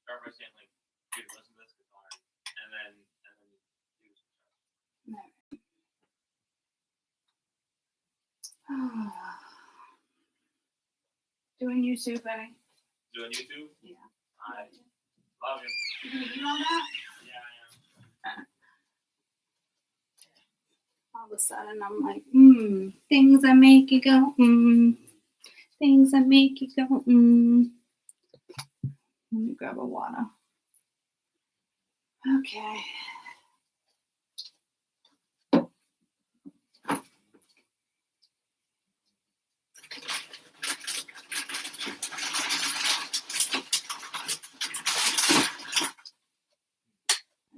start by saying like, dude, listen to this guitar, and then do some stuff. Doing YouTube, buddy. Doing YouTube? Yeah. I love you. You gonna eat all that? Yeah, I am. All of a sudden, I'm like, things that make you go, things that make you go, Let me grab a water. Okay.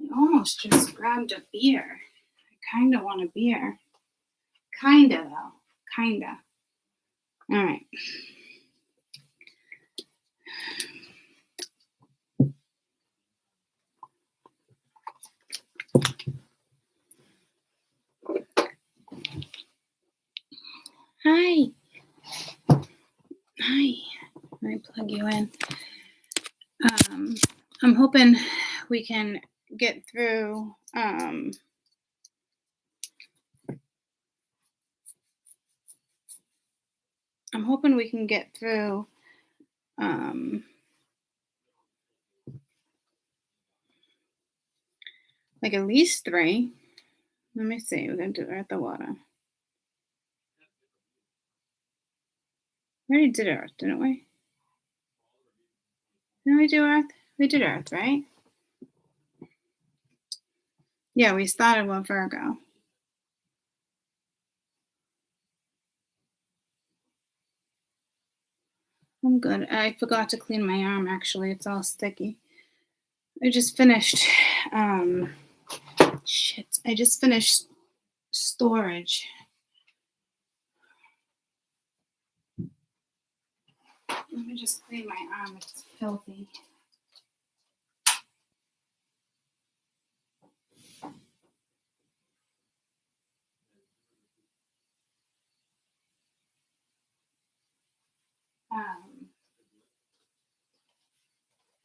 I almost just grabbed a beer. I kind of want a beer. Kind of, though. Kind of. All right. Hi. Hi. Let me plug you in. I'm hoping we can get through like at least 3. Let me see. We're going to do Earth or Water. We already did Earth, didn't we? Didn't we do Earth? We did Earth, right? Yeah, we started with Virgo. I'm good. I forgot to clean my arm, actually. It's all sticky. I just finished, I just finished storage. Let me just clean my arm. It's filthy.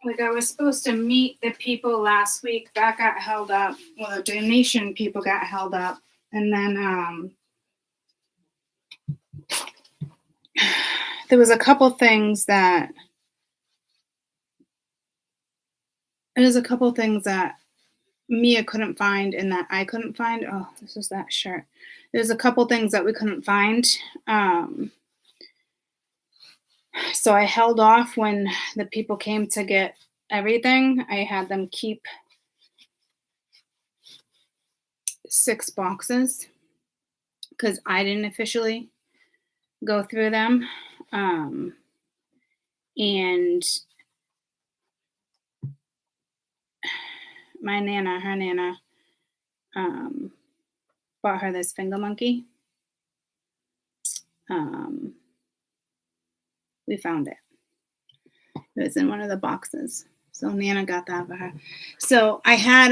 Like I was supposed to meet the people last week. That got held up. Well, the donation people got held up. And then there was a couple things that Mia couldn't find and that I couldn't find. Oh, this is that shirt. There's a couple things that we couldn't find. So I held off when the people came to get everything. I had them keep 6 boxes because I didn't officially go through them. And my Nana, her Nana, bought her this finger monkey. We found it. It was in one of the boxes. So Nana got that for her. So I had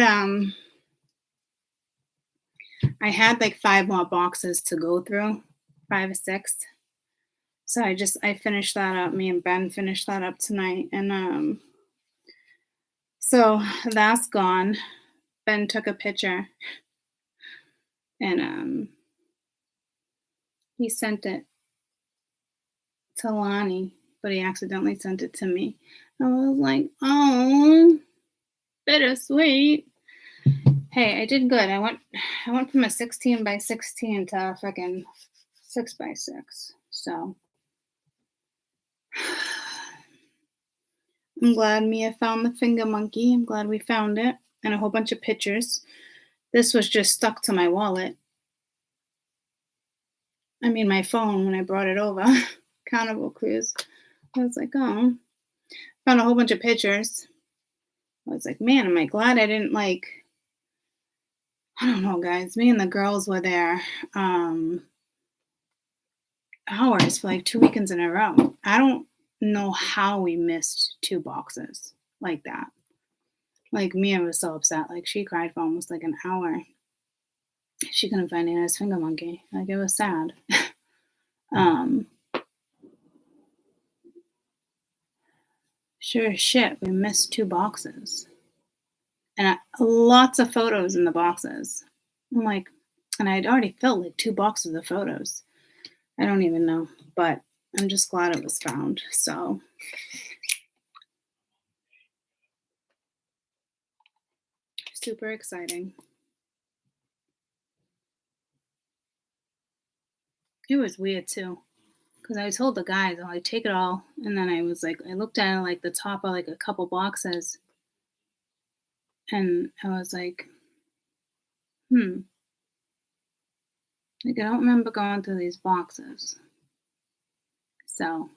like 5 more boxes to go through, 5 or 6. So I finished that up. Me and Ben finished that up tonight. And so that's gone. Ben took a picture and he sent it to Lonnie, but he accidentally sent it to me. I was like, oh, bittersweet. Hey, I did good. I went from a 16 by 16 to a freaking 6 by 6. So I'm glad Mia found the finger monkey. I'm glad we found it. And a whole bunch of pictures. This was just stuck to my wallet. I mean, my phone when I brought it over. Carnival Cruise. I was like, oh. Found a whole bunch of pictures. I was like, man, am I glad I didn't I don't know, guys. Me and the girls were there hours for like 2 weekends in a row. I don't know how we missed 2 boxes like that. Like, Mia was so upset. Like, she cried for almost like an hour. She couldn't find Anna's finger monkey. Like, it was sad. Sure as shit, we missed 2 boxes. And lots of photos in the boxes. I'm like, and I'd already filled like 2 boxes of photos. I don't even know, but I'm just glad it was found. So super exciting. It was weird too, because I told the guys, I'll like take it all, and then I was like, I looked at it like the top of like a couple boxes, and I was like, like I don't remember going through these boxes. So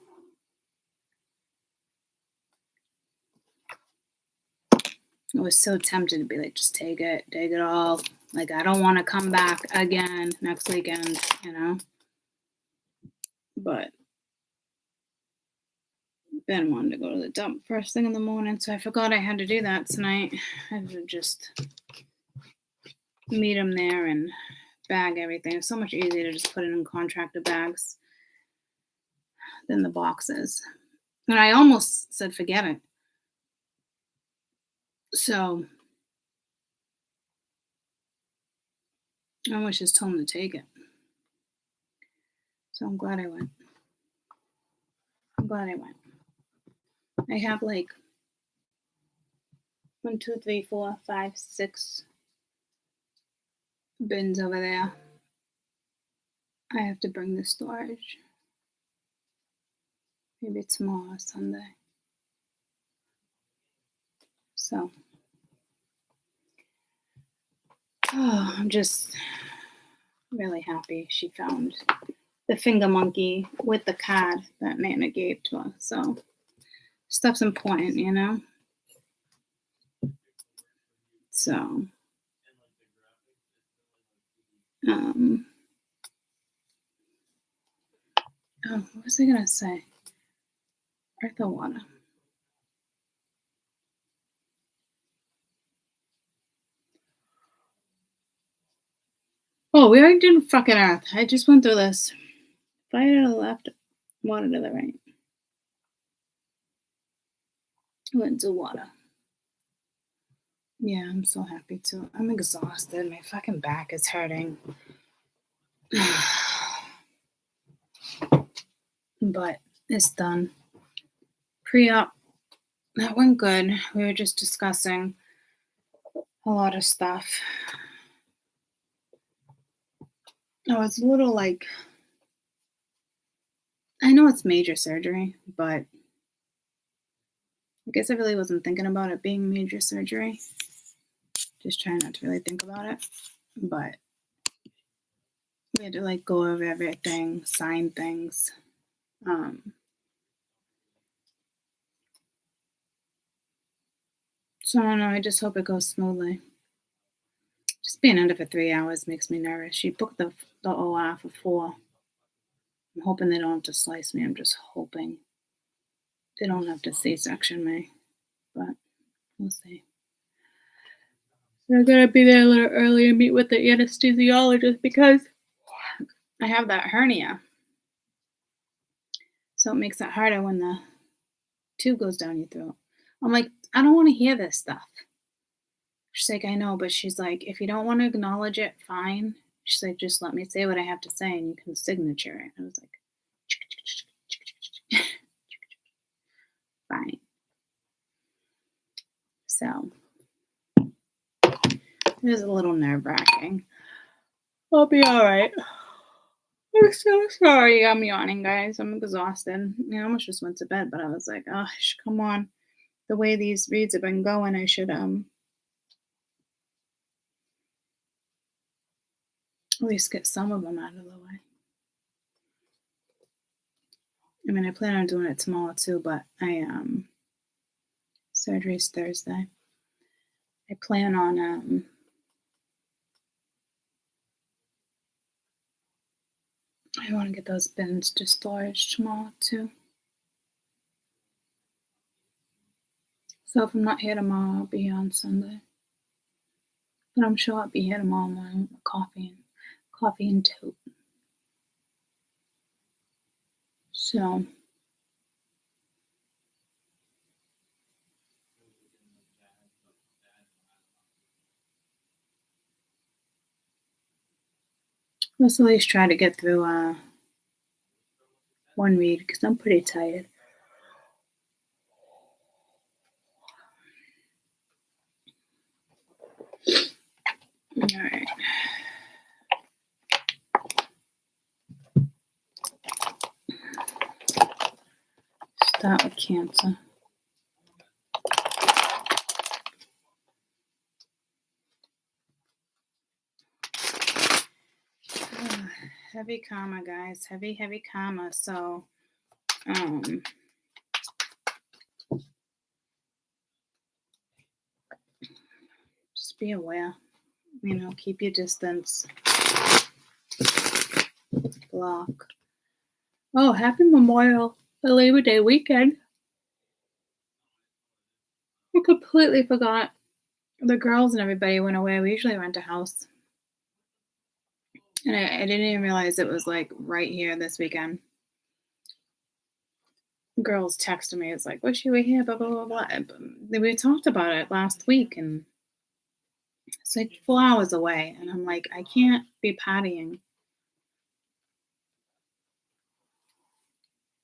I was so tempted to be like, just take it all. Like I don't want to come back again next weekend, you know. But Ben wanted to go to the dump first thing in the morning, so I forgot I had to do that tonight. I had to just meet him there and bag everything. It's so much easier to just put it in contractor bags than the boxes. And I almost said forget it. So I almost just told him to take it. So I'm glad I went. I have like 1, 2, 3, 4, 5, 6 bins over there. I have to bring the storage. Maybe tomorrow or Sunday. So I'm just really happy she found the finger monkey with the card that Nana gave to her. So stuff's important, you know? So what was I gonna say? Earth or water? Oh, we already did fucking Earth. I just went through this. Fire to the left, water to the right. Went to water. Yeah, I'm so happy too. I'm exhausted. My fucking back is hurting. But it's done. Pre-op, that went good. We were just discussing a lot of stuff. I was a little like, I know it's major surgery, but I guess I really wasn't thinking about it being major surgery. Just trying not to really think about it. But we had to like go over everything, sign things. So I don't know. I just hope it goes smoothly. Just being under for 3 hours makes me nervous. She booked the OR for 4. I'm hoping they don't have to slice me. I'm just hoping they don't have to C-section me. But we'll see. So I gotta be there a little early and meet with the anesthesiologist because I have that hernia. So it makes it harder when the tube goes down your throat. I'm like, I don't want to hear this stuff. She's like, I know, but she's like, if you don't want to acknowledge it, fine. She's like, just let me say what I have to say and you can signature it. I was like, fine. So it was a little nerve-wracking. I'll be all right. I'm so sorry I'm yawning, guys. I'm exhausted. I almost just went to bed, but I was like, oh, come on. The way these reads have been going, I should at least get some of them out of the way. I mean, I plan on doing it tomorrow too, but surgery's Thursday. I plan on I want to get those bins to storage tomorrow too. So if I'm not here tomorrow, I'll be here on Sunday. But I'm sure I'll be here tomorrow morning with coffee and toast. So Let's at least try to get through one read because I'm pretty tired. All right. Start with Cancer. Heavy karma, guys. Heavy karma. So, just be aware. Keep your distance. Block. Oh, happy Memorial Labor Day weekend. I completely forgot. The girls and everybody went away. We usually rent a house. And I didn't even realize it was like right here this weekend. Girls texted me. It's like, wish you were here, blah, blah, blah, blah. We talked about it last week and it's like 4 hours away. And I'm like, I can't be partying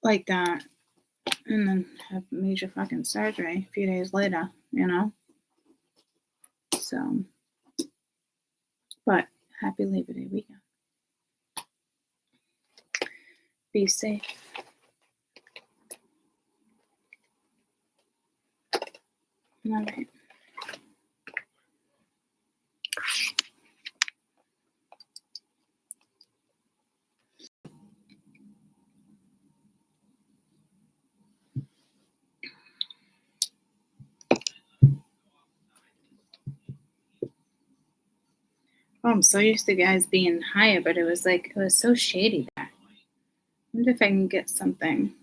like that and then have major fucking surgery a few days later, So, but happy Labor Day weekend. Be safe. All right. Oh, I'm so used to guys being higher, but it was so shady there. I wonder if I can get something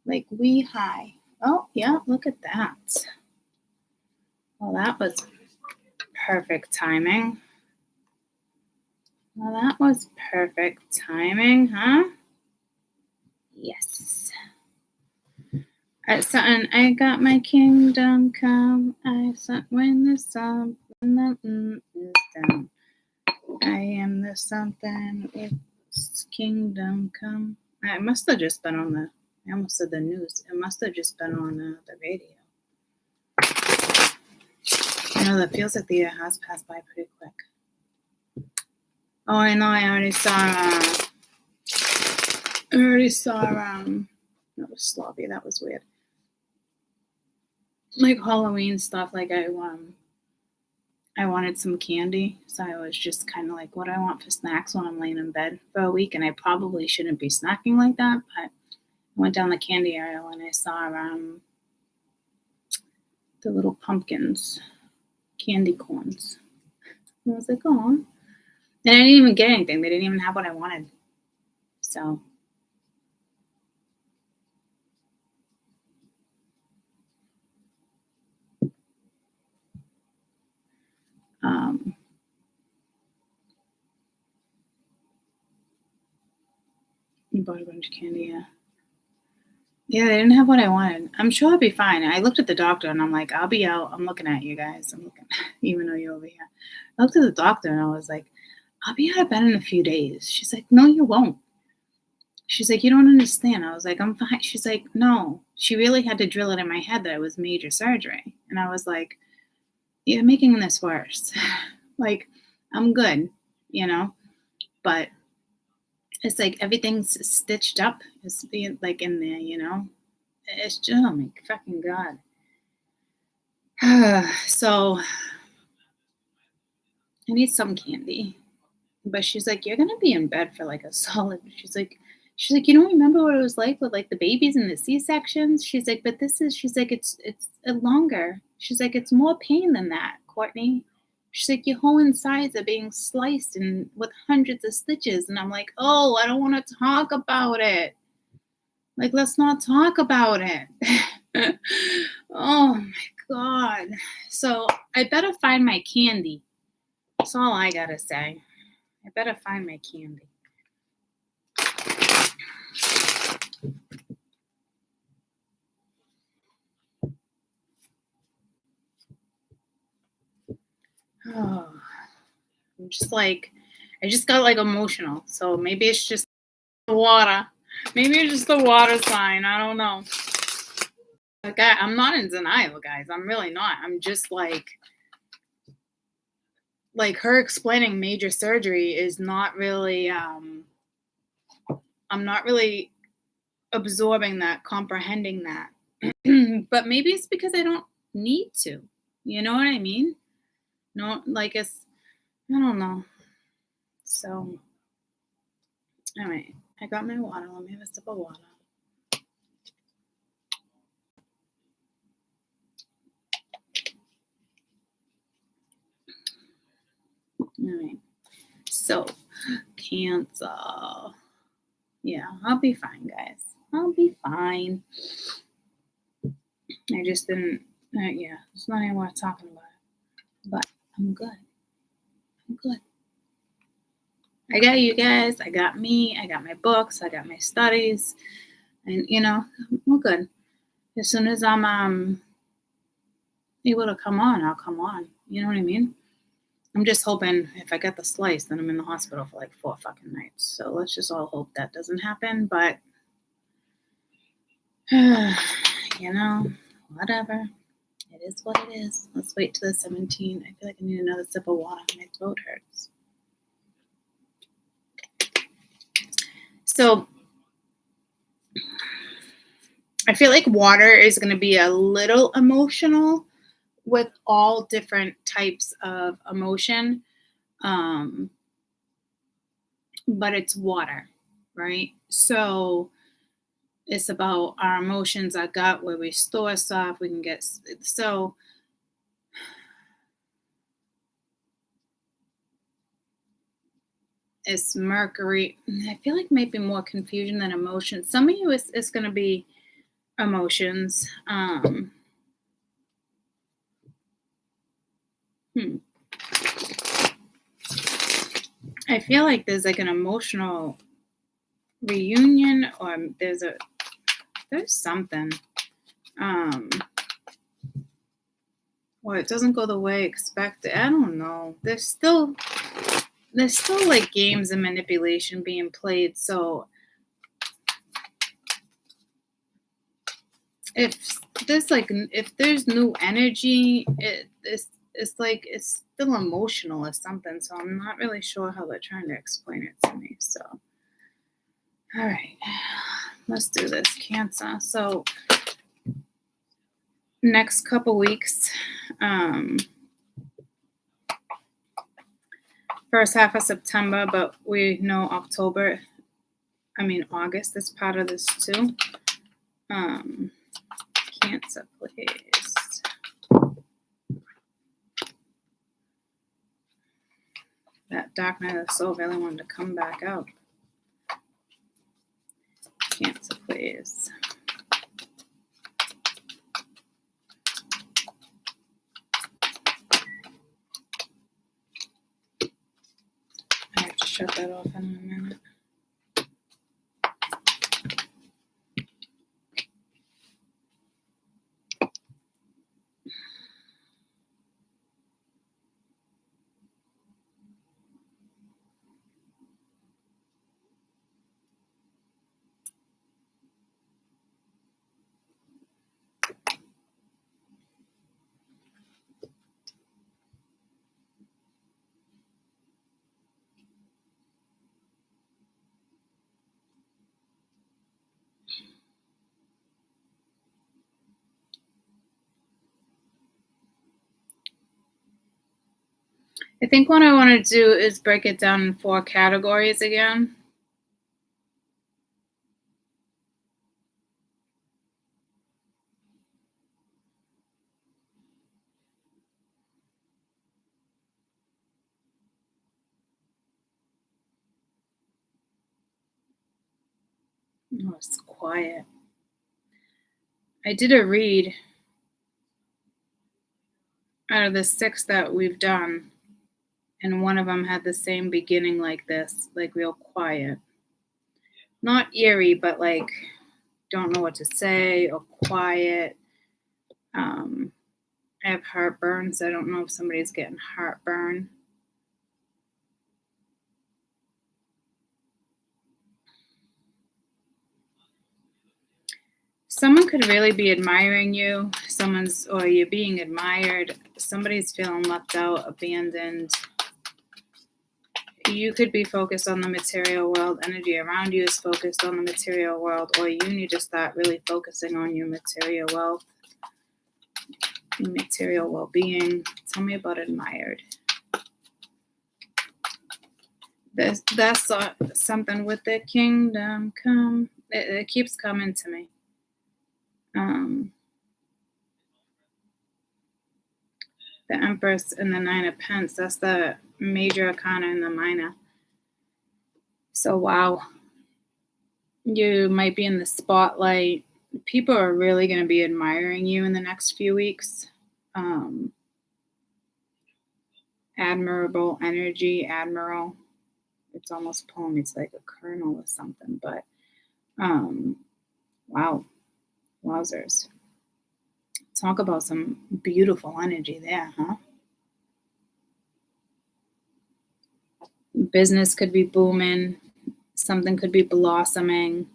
like we high. Oh, yeah, look at that. Well, that was perfect timing. Well, that was perfect timing, huh? Yes. I got my kingdom come. When the sun is down. I am the something. It's kingdom come. I must have just been on I almost said the news. It must have just been on the radio. That feels like the year has passed by pretty quick. Oh, I know. I already saw. That was sloppy. That was weird. Like Halloween stuff. Like I wanted some candy, so I was just kind of like, what do I want for snacks when I'm laying in bed for a week? And I probably shouldn't be snacking like that, but I went down the candy aisle and I saw the little pumpkins, candy corns. And I was like, oh. And I didn't even get anything. They didn't even have what I wanted. So. You bought a bunch of candy, yeah. Yeah, they didn't have what I wanted. I'm sure I'll be fine. I looked at the doctor and I'm like, I'll be out. I'm looking at you guys. I'm looking, even though you're over here. I looked at the doctor and I was like, I'll be out of bed in a few days. She's like, no, you won't. She's like, you don't understand. I was like, I'm fine. She's like, no. She really had to drill it in my head that it was major surgery. And I was like, you're making this worse. Like, I'm good, but it's like everything's stitched up. It's like in there, It's just, oh my fucking God. So I need some candy. But she's like, you're gonna be in bed for like a solid. She's like, you don't remember what it was like with like the babies and the C-sections? She's like, but she's like, it's longer. She's like, it's more pain than that, Courtney. She's like, your whole insides are being sliced and with hundreds of stitches. And I'm like, oh, I don't want to talk about it. Like, let's not talk about it. Oh my God. So I better find my candy. That's all I gotta say. I better find my candy. Oh, I'm just like, I just got like emotional. So maybe it's just the water. Maybe it's just the water sign. I don't know. Like I'm not in denial, guys. I'm really not. I'm just like her explaining major surgery is not really I'm not really absorbing that, comprehending that. But maybe it's because I don't need to. You know what I mean? No, like I don't know. So, all right, I got my water. Let me have a sip of water. All right. So, Cancer. Yeah, I'll be fine, guys. I'll be fine. I just didn't. Yeah, it's not even worth talking about it. But I'm good. I'm good. I got you guys. I got me. I got my books. I got my studies, and we're good. As soon as I'm able to come on, I'll come on. You know what I mean? I'm just hoping if I get the slice, then I'm in the hospital for like 4 fucking nights. So let's just all hope that doesn't happen. But whatever. It is what it is. Let's wait till the 17th. I feel like I need another sip of water. My throat hurts. So I feel like water is going to be a little emotional with all different types of emotion. But it's water, right? So it's about our emotions, our gut, where we store stuff. We can get so. It's Mercury. I feel like maybe more confusion than emotion. Some of you it's going to be emotions. I feel like there's like an emotional reunion, or there's something. Well, it doesn't go the way expected. I don't know. There's still like games and manipulation being played. So if there's new energy, it's like it's still emotional or something. So I'm not really sure how they're trying to explain it to me. So all right, let's do this, Cancer. So next couple weeks, first half of September, but we know August is part of this too. Cancer, please. That dark night of the soul really wanted to come back out. Cancer, please. I have to shut that off in a minute. I think what I want to do is break it down in 4 categories again. Oh, it's quiet. I did a read out of the 6 that we've done, and one of them had the same beginning like this, like real quiet. Not eerie, but like don't know what to say or quiet. I have heartburn, so I don't know if somebody's getting heartburn. someone could really be admiring you. Or you're being admired. Somebody's feeling left out, abandoned. You could be focused on the material world. Energy around you is focused on the material world, or you need to start really focusing on your material wealth, your material well-being. Tell me about admired. That's something with the kingdom come. It keeps coming to me. The Empress and the Nine of Pence. That's the major arcana and the minor. So, wow. You might be in the spotlight. People are really going to be admiring you in the next few weeks. Admirable energy, admiral. It's almost a poem. It's like a colonel or something. But, wow. Wowzers. Talk about some beautiful energy there, huh? Business could be booming. Something could be blossoming.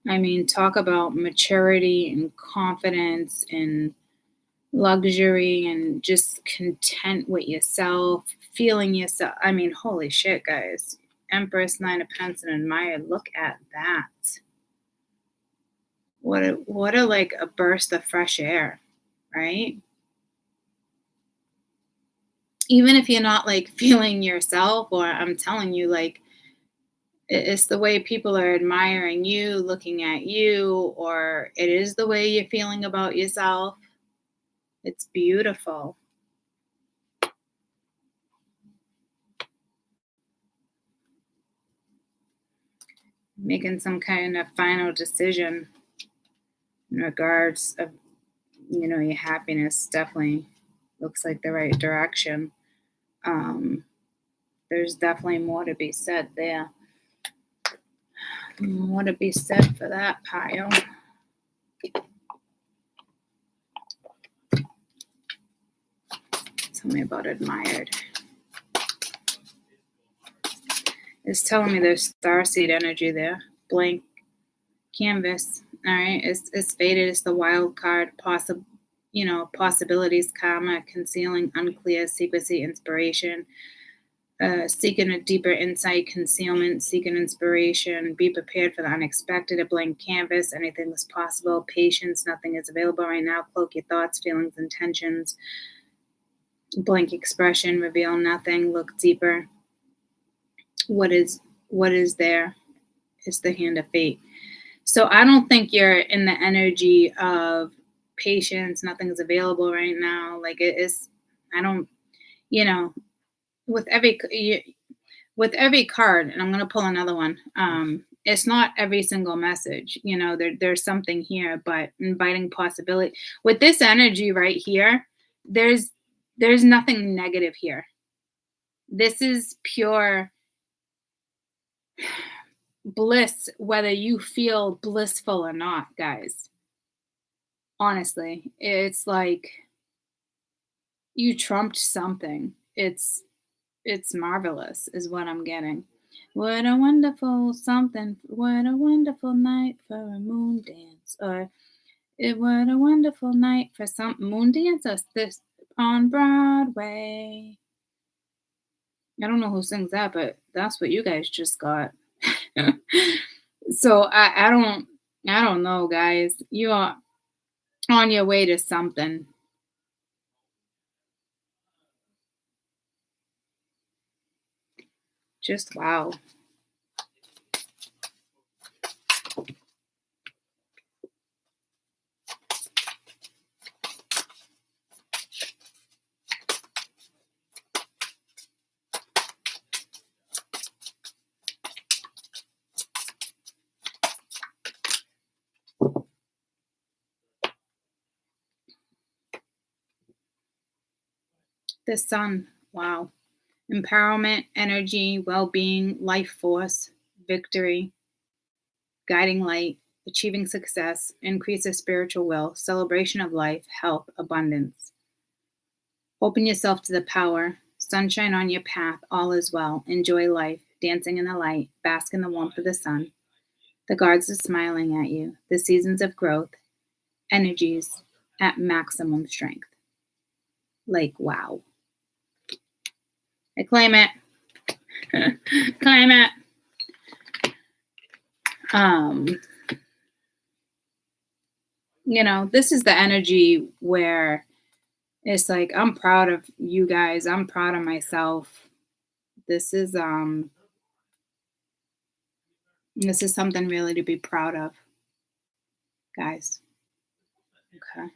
I mean, talk about maturity and confidence and luxury and just content with yourself, feeling yourself. I mean, holy shit, guys. Empress, Nine of Pence, and admired. Look at that. What a like a burst of fresh air, right? Even if you're not like feeling yourself, or I'm telling you, like, it's the way people are admiring you, looking at you, or it is the way you're feeling about yourself. It's beautiful. Making some kind of final decision in regards of, your happiness. Definitely looks like the right direction. There's definitely more to be said there. More to be said for that pile. Tell me about admired. It's telling me there's starseed energy there. Blank canvas. All right. It's faded. It's the wild card. Possibilities, karma, concealing, unclear, secrecy, inspiration. Seeking a deeper insight, concealment, seeking inspiration, be prepared for the unexpected, a blank canvas, anything is possible, patience, nothing is available right now, cloak your thoughts, feelings, intentions, blank expression, reveal nothing, look deeper. What is there? It's the hand of fate. So I don't think you're in the energy of patience, nothing is available right now. Like it is, I don't, with every card, and I'm going to pull another one. It's not every single message, there's something here, but inviting possibility with this energy right here. There's nothing negative here. This is pure bliss, whether you feel blissful or not, guys. Honestly, it's like you trumped something. It's marvelous is what I'm getting. What a wonderful something. What a wonderful night for a moon dance. Or what a wonderful night for some moon dance or this on Broadway. I don't know who sings that, but that's what you guys just got. So I don't know, guys. You are on your way to something. Just wow. The sun, wow. Empowerment, energy, well-being, life force, victory, guiding light, achieving success, increase of spiritual will, celebration of life, health, abundance. Open yourself to the power, sunshine on your path, all is well. Enjoy life, dancing in the light, bask in the warmth of the sun. The guards are smiling at you, the seasons of growth, energies at maximum strength. Like, wow. I claim it. Claim it. This is the energy where it's like, I'm proud of you guys. I'm proud of myself. This is something really to be proud of, guys. Okay.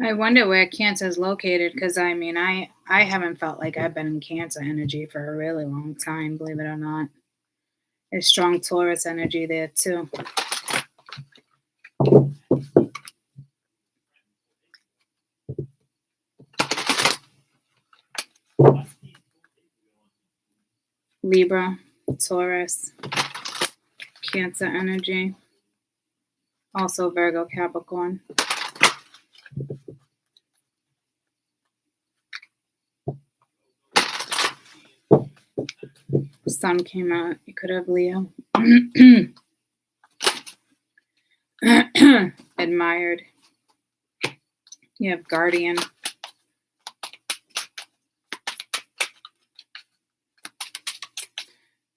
I wonder where Cancer is located, because I haven't felt like I've been in Cancer energy for a really long time, believe it or not. There's strong Taurus energy there too. Libra, Taurus, Cancer energy. Also Virgo, Capricorn. Sun came out. You could have Leo. Admired. You have Guardian.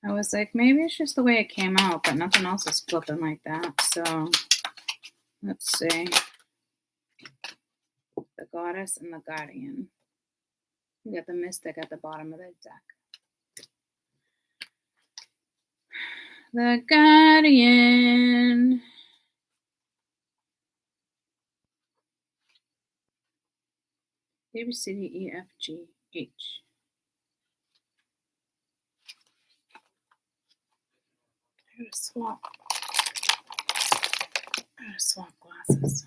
I was like, maybe it's just the way it came out, but nothing else is flipping like that. So let's see. The Goddess and the Guardian. You got the Mystic at the bottom of the deck. The Guardian. A, B, C, D, E, F, G, H. I gotta swap glasses.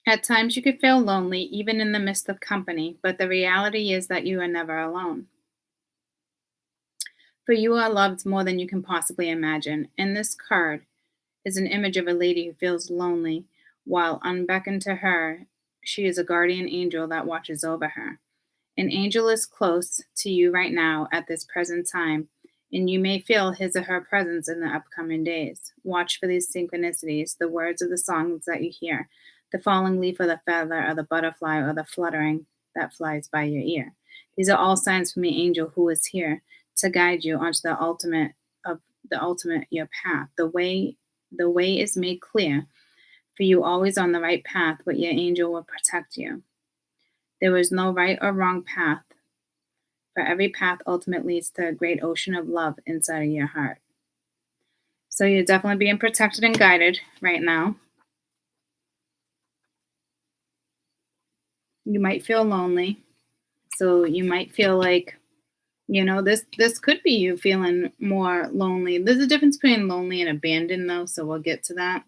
At times you could feel lonely, even in the midst of company, but the reality is that you are never alone. For you are loved more than you can possibly imagine. And this card is an image of a lady who feels lonely, while unbeckoned to her, she is a guardian angel that watches over her. An angel is close to you right now at this present time, and you may feel his or her presence in the upcoming days. Watch for these synchronicities, the words of the songs that you hear, the falling leaf or the feather or the butterfly or the fluttering that flies by your ear. These are all signs from the angel who is here to guide you onto the ultimate your path. The way is made clear for you, always on the right path, but your angel will protect you. There is no right or wrong path, for every path ultimately leads to a great ocean of love inside of your heart. So you're definitely being protected and guided right now. You might feel lonely. So you might feel like, this could be you feeling more lonely. There's a difference between lonely and abandoned, though, so we'll get to that.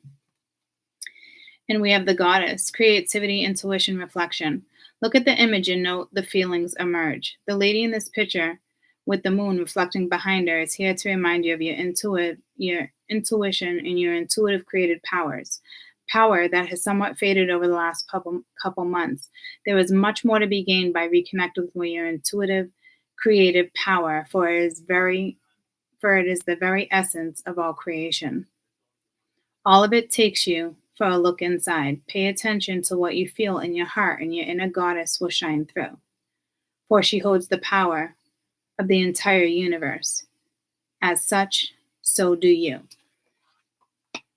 And we have the Goddess, creativity, intuition, reflection. Look at the image and note the feelings emerge. The lady in this picture with the moon reflecting behind her is here to remind you of your intuition and your intuitive creative powers. Power that has somewhat faded over the last couple months. There is much more to be gained by reconnecting with your intuitive creative power, for it is the very essence of all creation. All of it takes you for a look inside. Pay attention to what you feel in your heart, and your inner goddess will shine through. For she holds the power of the entire universe. As such, so do you.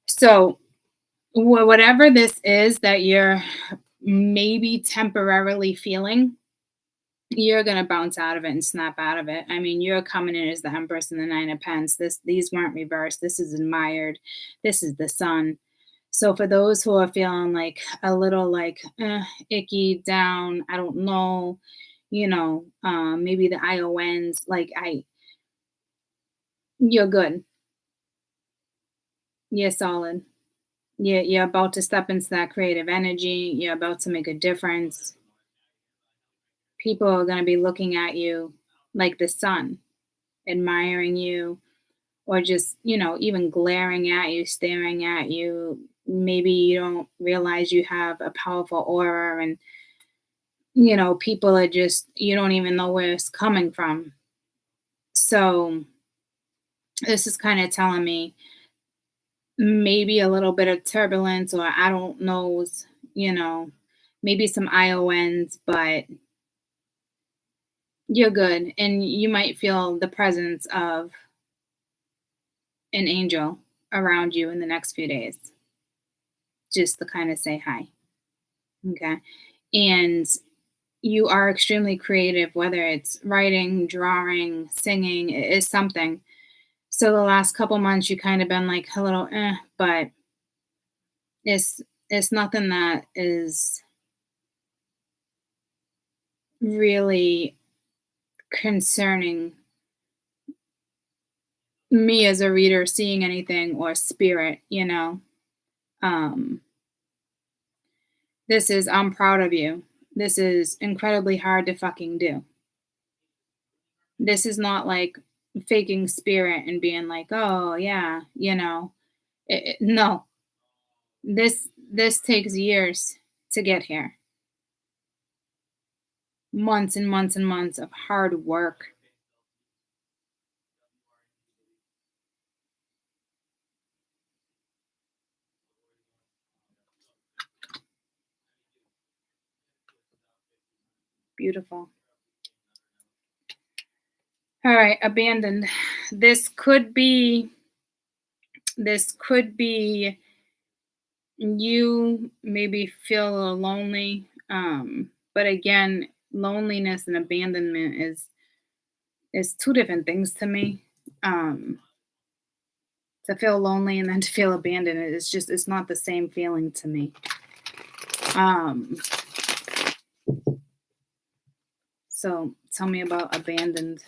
So, whatever this is that you're maybe temporarily feeling, you're going to bounce out of it and snap out of it. I mean, you're coming in as the Empress and the Nine of Pence. These weren't reversed. This is admired. This is the Sun. So for those who are feeling like a little like icky, down, I don't know, maybe the IONs, you're good. You're solid. You're about to step into that creative energy. You're about to make a difference. People are going to be looking at you like the sun, admiring you, or just, even glaring at you, staring at you. Maybe you don't realize you have a powerful aura, and, people are just, you don't even know where it's coming from. So, this is kind of telling me maybe a little bit of turbulence, or I don't know, you know, maybe some IONs, but you're good. And you might feel the presence of an angel around you in the next few days, just to kind of say hi. Okay. And you are extremely creative, whether it's writing, drawing, singing, it is something. So the last couple months you kind of been like a little but it's nothing that is really concerning me as a reader seeing anything, or spirit. Um this is, I'm proud of you. This is incredibly hard to fucking do. This is not like faking spirit and being like, "Oh, yeah, no. This takes years to get here. Months and months and months of hard work." Beautiful. All right, abandoned. This could be this could be you maybe feel a little lonely. But again, loneliness and abandonment is two different things to me. Um, to feel lonely and then to feel abandoned, it's not the same feeling to me. Um, so tell me about abandoned.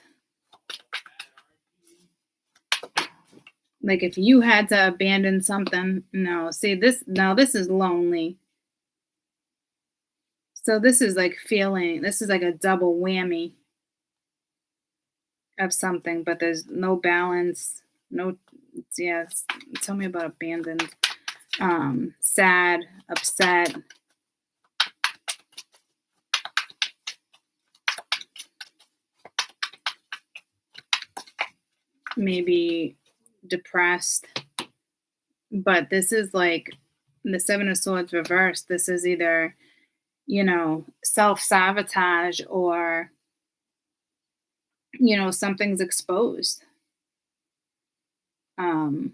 Like if you had to abandon something, no. See this now. This is lonely. So this is like feeling. This is like a double whammy of something, but there's no balance. No, yeah. Tell me about abandoned. Sad, upset. Maybe depressed. But this is like the Seven of Swords reversed. This is either, self sabotage, or, something's exposed. Um,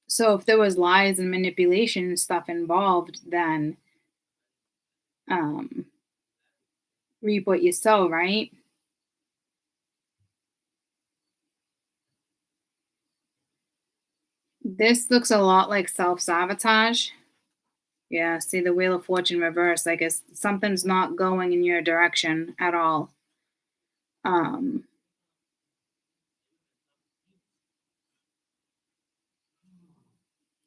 so if there was lies and manipulation and stuff involved, then um, reap what you sow, right? This looks a lot like self sabotage. Yeah, see the Wheel of Fortune reverse. Like it's something's not going in your direction at all. Um,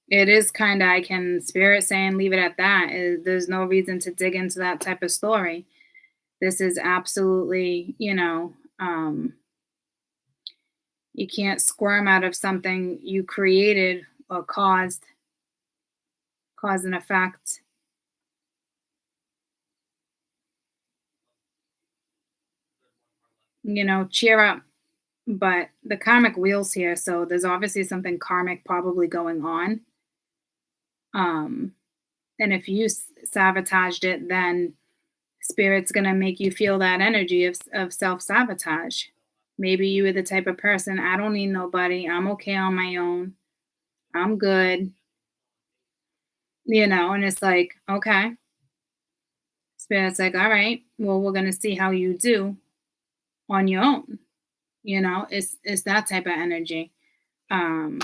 it is kind of, I can spirit saying leave it at that. There's no reason to dig into that type of story. This is absolutely, you can't squirm out of something you created or caused, cause and effect. Cheer up. But the karmic wheels here, so there's obviously something karmic probably going on. Um, and if you sabotaged it, then spirit's gonna make you feel that energy of self sabotage. Maybe you were the type of person, I don't need nobody. I'm okay on my own. I'm good. And it's like, okay. Spirit's like, all right, well, we're gonna see how you do on your own. It's that type of energy. Um,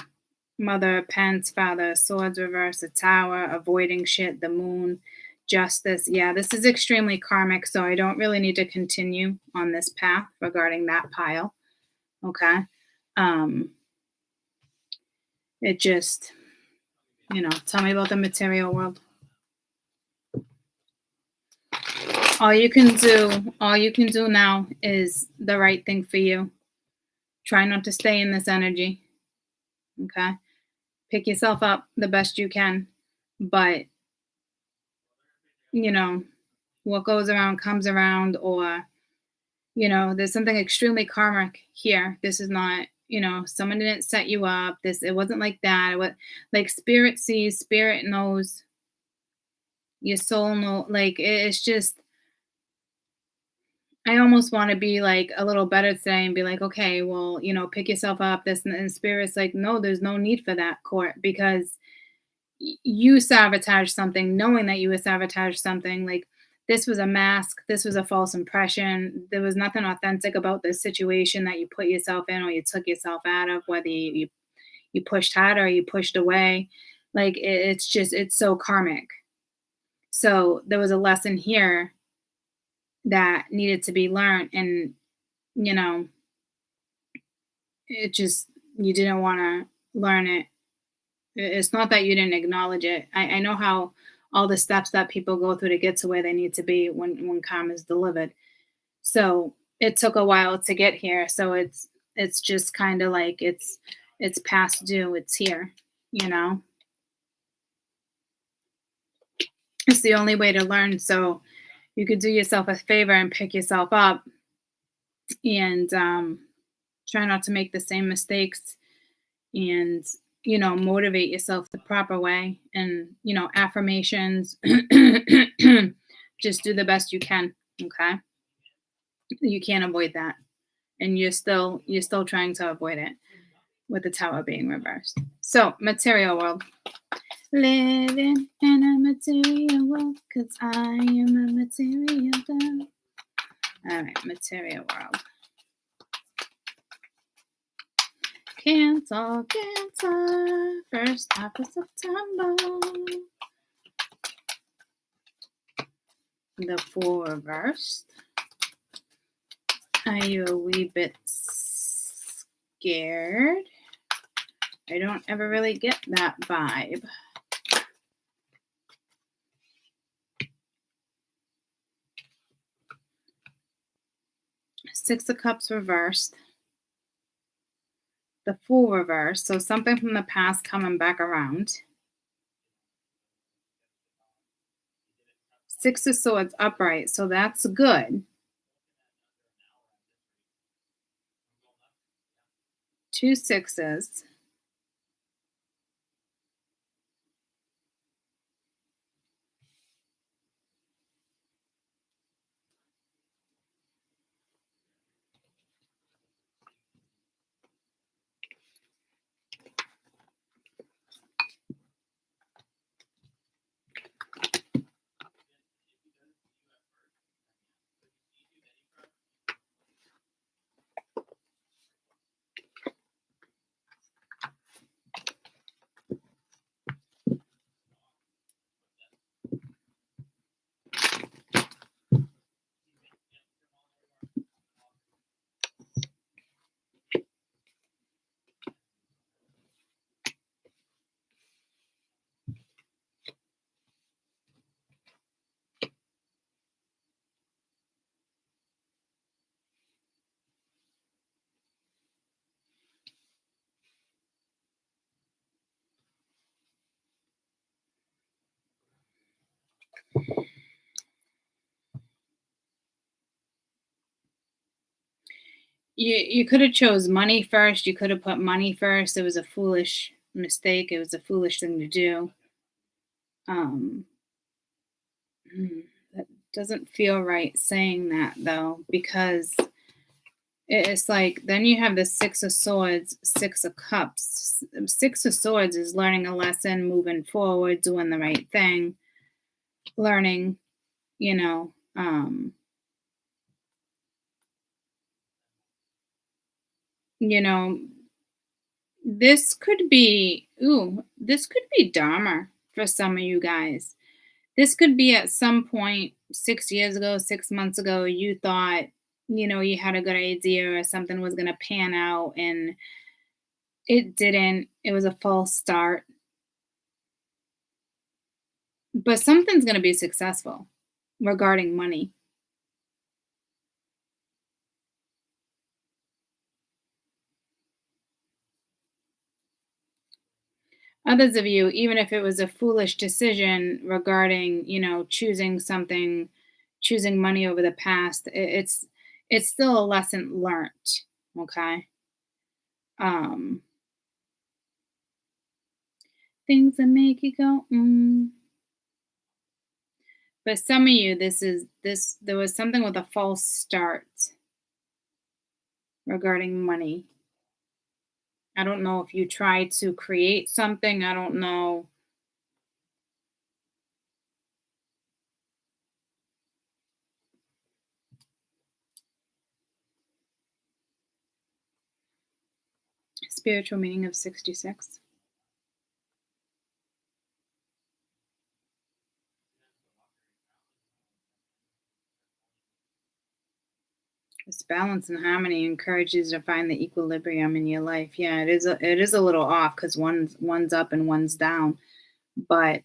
Mother, Pence, Father, Swords reverse, the Tower, avoiding shit, the Moon, Justice. Yeah, this is extremely karmic, so I don't really need to continue on this path regarding that pile. Okay. Um, it just Tell me about the material world. All you can do now is the right thing for you. Try not to stay in this energy. Okay? Pick yourself up the best you can. But, you know, what goes around comes around, or, there's something extremely karmic here. This is not, someone didn't set you up. It wasn't like that. What like spirit sees, spirit knows, your soul know, like it's just I almost want to be like a little better today and be like, okay, well, pick yourself up. This and spirit's like, no, there's no need for that court because you sabotage something, knowing that you would sabotage something. Like this was a mask, this was a false impression. There was nothing authentic about this situation that you put yourself in or you took yourself out of, whether you pushed harder or you pushed away. Like it's so karmic. So there was a lesson here that needed to be learned, and you know it just you didn't want to learn it. It's not that you didn't acknowledge it. I know how all the steps that people go through to get to where they need to be when karma is delivered. So it took a while to get here. So it's just kind of like it's past due. It's here. You know, it's the only way to learn. So you could do yourself a favor and pick yourself up and try not to make the same mistakes, and motivate yourself the proper way, and affirmations. Just do the best you can. Okay, you can't avoid that, and you're still trying to avoid it with the tower being reversed. So material world, living in a material world, because I am a material girl. All right, material world. Cancer, first half of September. The Fool reversed. Are you a wee bit scared? I don't ever really get that vibe. Six of Cups reversed. The Fool reversed. So something from the past coming back around. Six of Swords upright. So that's good. Two sixes. You could have chose money first. You could have put money first. It was a foolish mistake. It was a foolish thing to do. Um, that doesn't feel right saying that though, because it's like then you have the Six of Swords, Six of Cups. Six of Swords is learning a lesson, moving forward, doing the right thing, learning, you know, this could be Dharma for some of you guys. This could be at some point 6 years ago, 6 months ago, you thought, you had a good idea or something was going to pan out and it didn't. It was a false start. But something's going to be successful regarding money. Others of you, even if it was a foolish decision regarding, choosing something, choosing money over the past, it's still a lesson learned. Okay. Um, things that make you go, But some of you, there was something with a false start regarding money. I don't know if you tried to create something. I don't know. Spiritual meaning of 66. This balance and harmony encourages you to find the equilibrium in your life. Yeah, it is a little off because one's up and one's down. But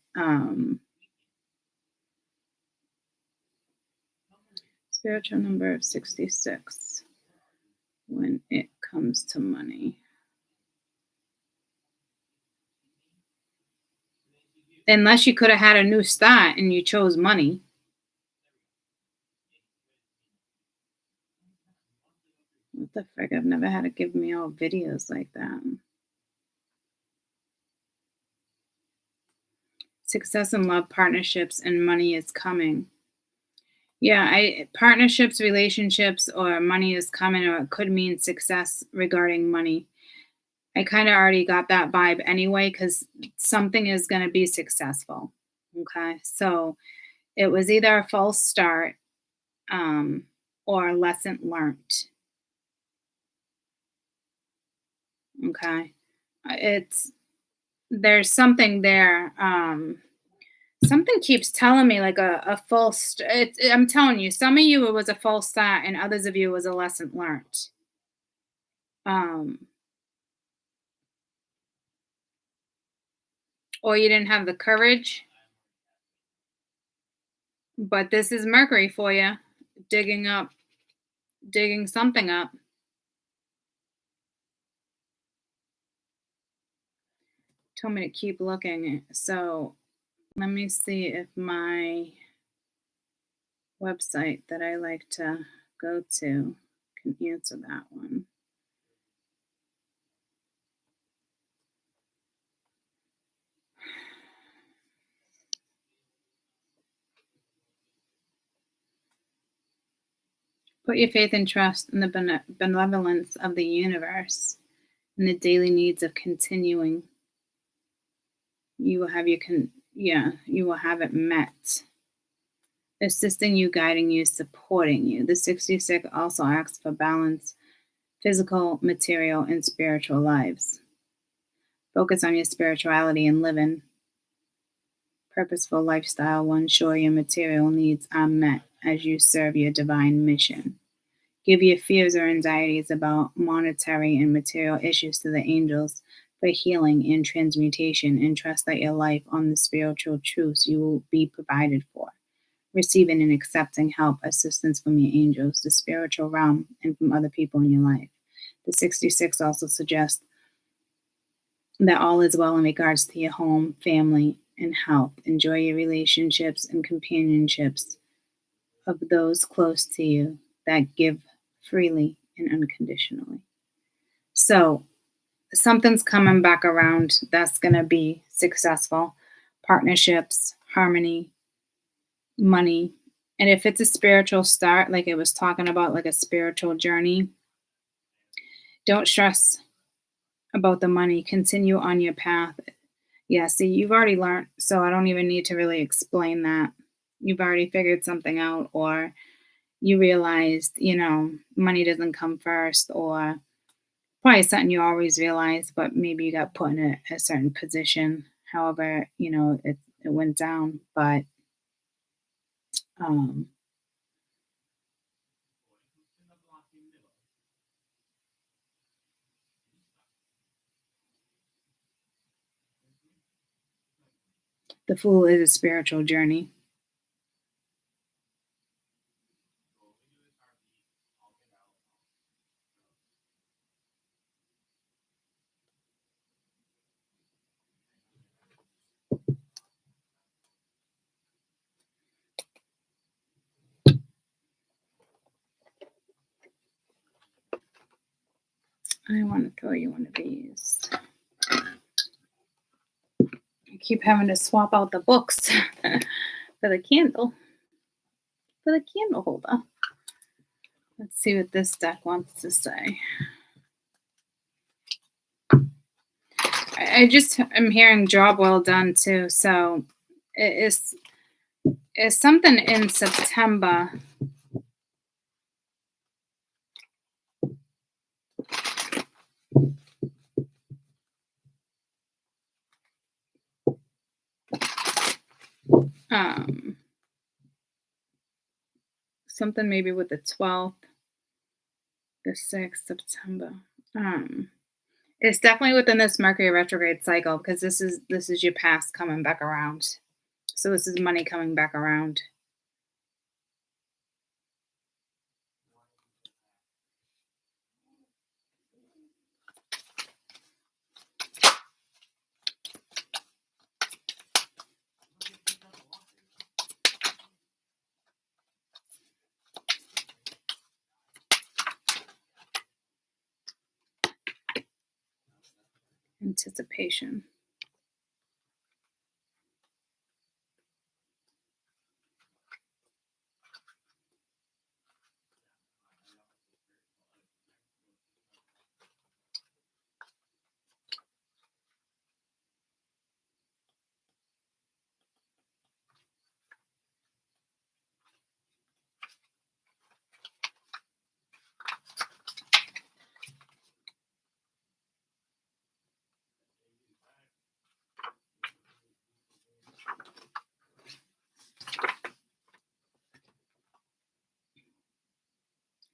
spiritual number of 66 when it comes to money. Unless you could have had a new start and you chose money. What the frick? I've never had it give me all videos like that. Success in love, partnerships, and money is coming. Yeah, partnerships, relationships, or money is coming, or it could mean success regarding money. I kind of already got that vibe anyway, because something is going to be successful. Okay, so it was either a false start, or a lesson learned. Okay, it's there's something there. Something keeps telling me like a false. I'm telling you, some of you it was a false start, and others of you it was a lesson learned. Um, or you didn't have the courage. But this is Mercury for you, digging up, digging something up. Told me to keep looking. So let me see if my website that I like to go to can answer that one. Put your faith and trust in the benevolence of the universe and the daily needs of continuing. You will have you will have it met. Assisting you, guiding you, supporting you. The 66 also asks for balance, physical, material, and spiritual lives. Focus on your spirituality and living purposeful lifestyle will ensure your material needs are met as you serve your divine mission. Give your fears or anxieties about monetary and material issues to the angels for healing and transmutation, and trust that your life on the spiritual truths you will be provided for. Receiving and accepting help, assistance from your angels, the spiritual realm, and from other people in your life. The 66 also suggests that all is well in regards to your home, family, and health. Enjoy your relationships and companionships of those close to you that give freely and unconditionally. So, something's coming back around that's going to be successful. Partnerships, harmony, money. And if it's a spiritual start, like it was talking about, like a spiritual journey, don't stress about the money. Continue on your path. Yeah, see, you've already learned, so I don't even need to really explain that. You've already figured something out, or you realized, money doesn't come first, or probably something you always realized, but maybe you got put in a certain position. However, it went down, but um, The Fool is a spiritual journey. I want to throw you one of these. I keep having to swap out the books for the candle. For the candle holder. Let's see what this deck wants to say. I'm hearing job well done too. So it's something in September. Something maybe with the 12th, the 6th September. It's definitely within this Mercury retrograde cycle because this is your past coming back around. So this is money coming back around. Anticipation.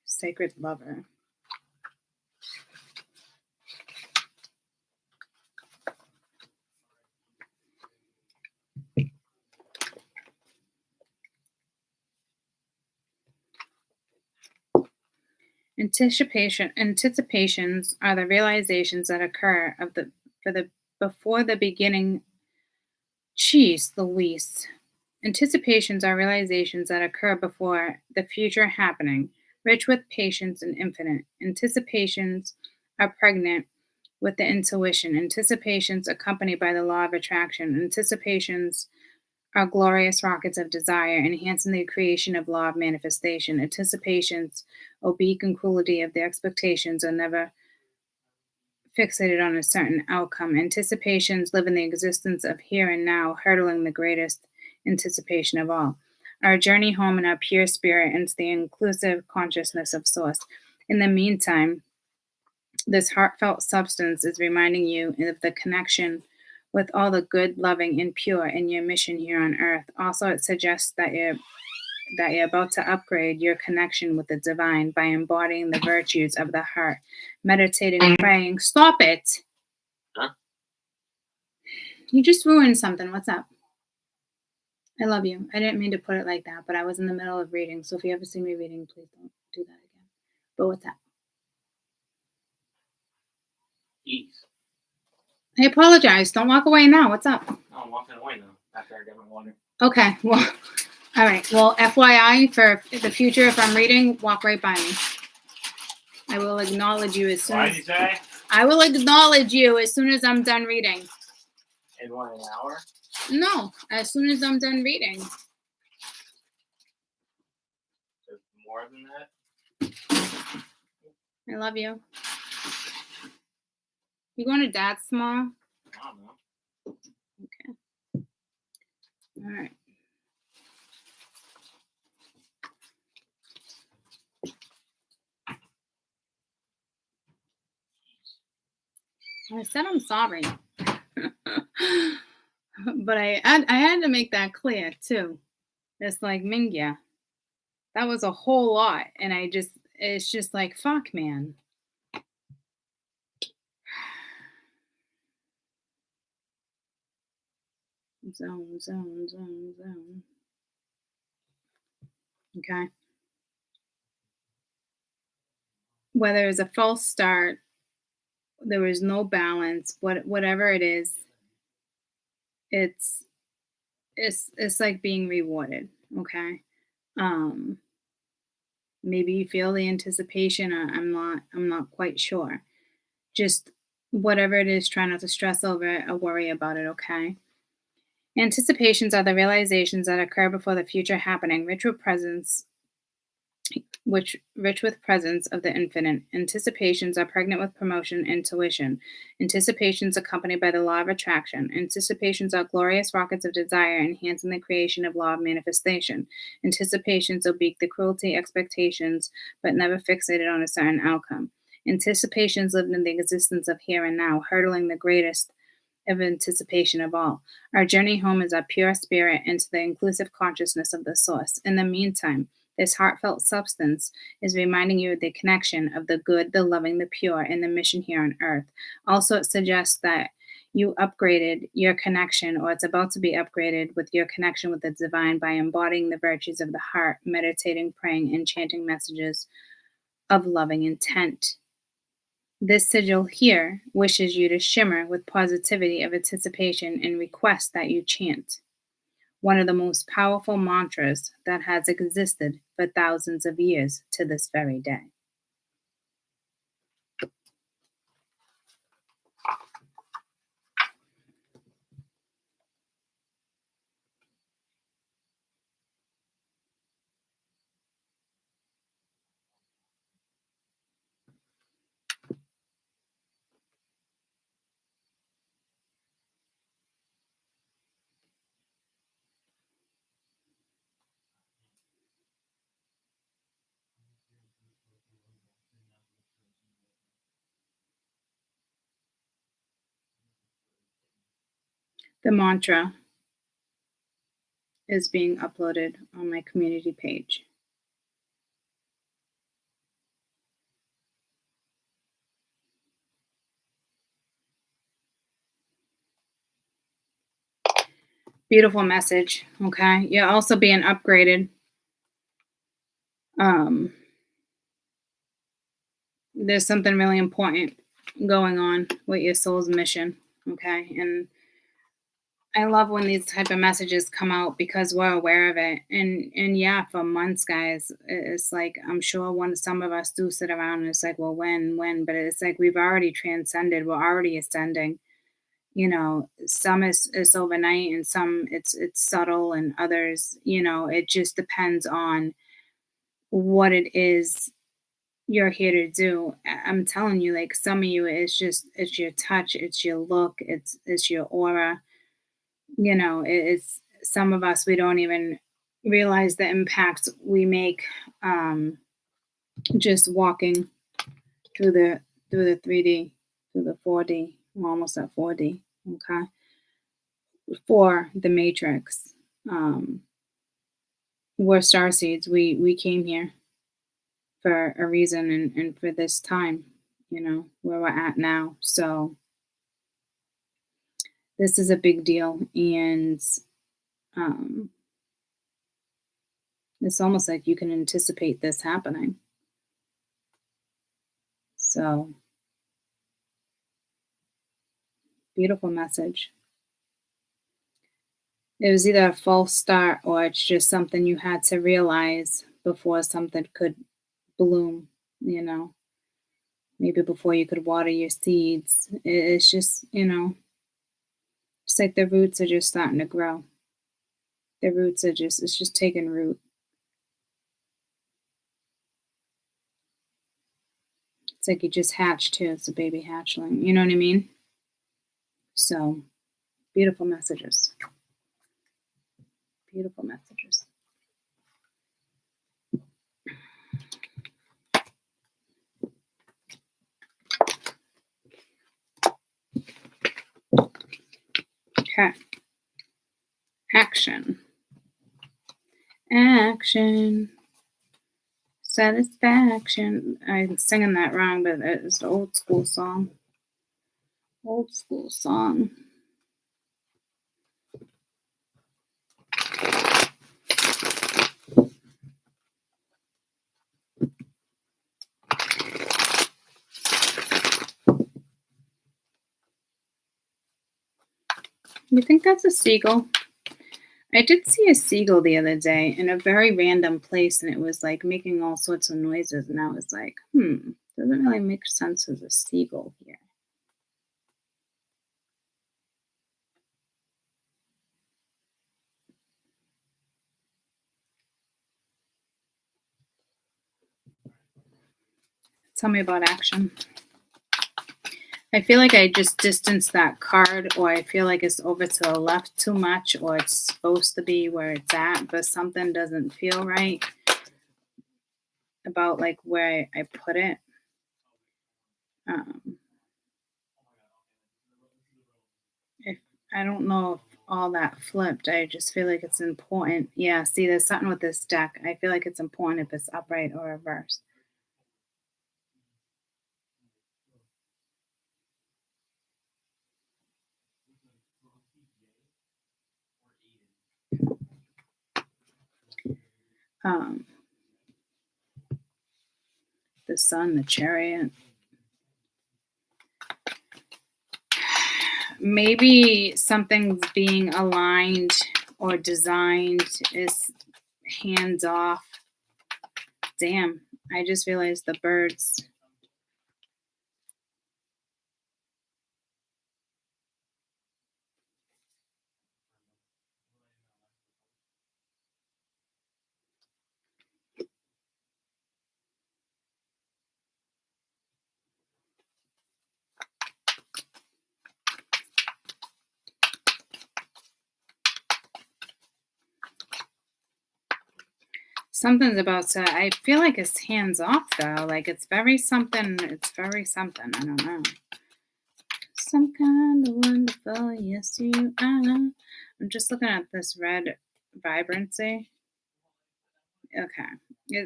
Sacred lover. Anticipations are the realizations that occur before the beginning. Jeez Louise. Anticipations are realizations that occur before the future happening, rich with patience and infinite. Anticipations are pregnant with the intuition. Anticipations accompanied by the law of attraction. Anticipations are glorious rockets of desire, enhancing the creation of law of manifestation. Anticipations, oblique and cruelty of the expectations, are never fixated on a certain outcome. Anticipations live in the existence of here and now, hurdling the greatest anticipation of all. Our journey home in our pure spirit into the inclusive consciousness of Source. In the meantime, this heartfelt substance is reminding you of the connection with all the good, loving, and pure in your mission here on Earth. Also, it suggests that you're about to upgrade your connection with the divine by embodying the virtues of the heart, meditating and praying. Stop it! Huh? You just ruined something. What's up? I love you. I didn't mean to put it like that, but I was in the middle of reading, so if you ever see me reading, please don't do that again. But what's up? Jeez. I apologize. Don't walk away now. What's up? No, I'm walking away now after I get my water. Okay, well, all right. Well, FYI, for the future, if I'm reading, walk right by me. I will acknowledge you as soon Why as... did you say? I will acknowledge you as soon as I'm done reading. In what, an hour? No, as soon as I'm done reading. There's more than that? I love you. You going to Dad's tomorrow? I don't know. Okay. All right. I said I'm sorry. But I had to make that clear too. It's like, Mingya, that was a whole lot. And it's just like, fuck, man. Zone. Okay. Whether it's a false start, there was no balance, whatever it is, it's it's like being rewarded. Okay. Um, maybe you feel the anticipation. I'm not quite sure. Just whatever it is, try not to stress over it or worry about it. Okay. Anticipations are the realizations that occur before the future happening, rich with presence of the infinite. Anticipations are pregnant with promotion, intuition. Anticipations accompanied by the law of attraction. Anticipations are glorious rockets of desire, enhancing the creation of law of manifestation. Anticipations oblique the cruelty expectations, but never fixated on a certain outcome. Anticipations lived in the existence of here and now, hurdling the greatest of anticipation of all. Our journey home is our pure spirit into the inclusive consciousness of the source. In the meantime, this heartfelt substance is reminding you of the connection of the good, the loving, the pure, and the mission here on earth. Also, it suggests that you upgraded your connection, or it's about to be upgraded with your connection with the divine by embodying the virtues of the heart, meditating, praying, and chanting messages of loving intent. This sigil here wishes you to shimmer with positivity of anticipation and requests that you chant one of the most powerful mantras that has existed for thousands of years to this very day. The mantra is being uploaded on my community page. Beautiful message. Okay. You're also being upgraded. There's something really important going on with your soul's mission. Okay. And I love when these type of messages come out because we're aware of it. And yeah, for months, guys, it's like I'm sure some of us do sit around and it's like, well, when, but it's like we've already transcended, we're already ascending. Some is overnight and some it's subtle and others, it just depends on what it is you're here to do. I'm telling you, like some of you, it's your touch, it's your look, it's your aura. It's some of us, we don't even realize the impact we make, just walking through the 3D, through the 4D. We're almost at 4D. Okay. For the matrix. We're star seeds. We came here for a reason and for this time, where we're at now. So this is a big deal. And it's almost like you can anticipate this happening. So beautiful message. It was either a false start or it's just something you had to realize before something could bloom, maybe before you could water your seeds. It's just, it's like the roots are just starting to grow. The roots it's just taking root. It's like you just hatched too. It's a baby hatchling. You know what I mean? So beautiful messages. Beautiful messages. Okay. Action. Satisfaction. I'm singing that wrong, but it's the old school song. You think that's a seagull? I did see a seagull the other day in a very random place, and it was like making all sorts of noises. And I was like, doesn't really make sense as a seagull here. Tell me about action. I feel like I just distanced that card, or I feel like it's over to the left too much, or it's supposed to be where it's at, but something doesn't feel right about like where I put it. If I don't know if all that flipped, I just feel like it's important. Yeah, see, there's something with this deck. I feel like it's important if it's upright or reversed. The sun, the chariot. Maybe something's being aligned or designed is hands off. Damn, I just realized the birds. Something's about to, I feel like it's hands off though. Like it's very something. I don't know. Some kind of wonderful, yes you are. I'm just looking at this red vibrancy. Okay.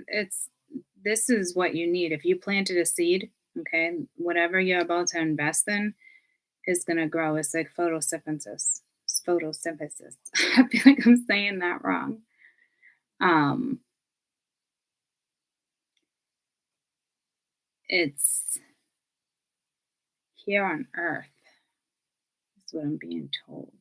This is what you need. If you planted a seed, okay, whatever you're about to invest in is gonna grow. It's like photosynthesis. It's photosynthesis. I feel like I'm saying that wrong. It's here on Earth. That's what I'm being told.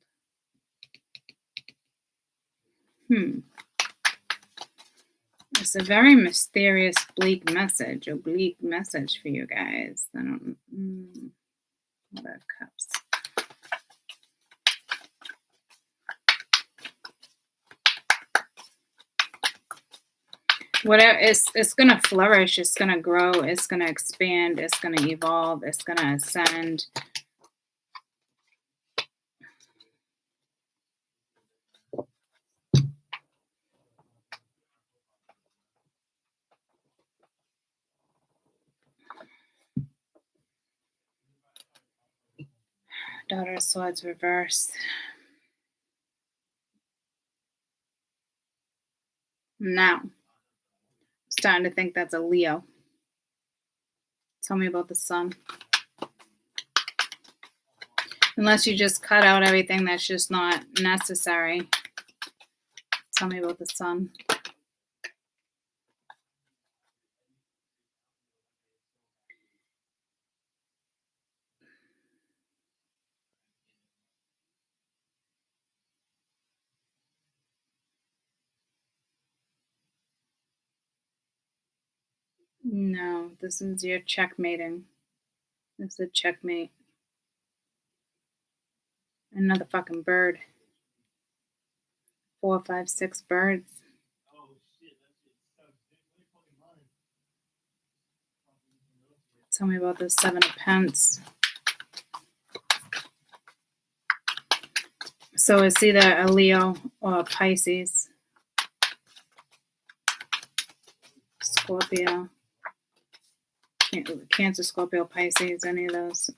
It's a very mysterious, bleak message, oblique message for you guys. I don't. What are cups? Whatever, it's gonna flourish. It's gonna grow. It's gonna expand. It's gonna evolve. It's gonna ascend. Daughter of Swords reversed. Now, I'm starting to think that's a Leo. Tell me about the sun. Unless you just cut out everything that's just not necessary. Tell me about the sun. No, this is your checkmating. It's a checkmate. Another fucking bird. 4, 5, 6 birds. Tell me about the 7 of Pence. So it's either a Leo or a Pisces. Scorpio. Cancer, Scorpio, Pisces, any of those.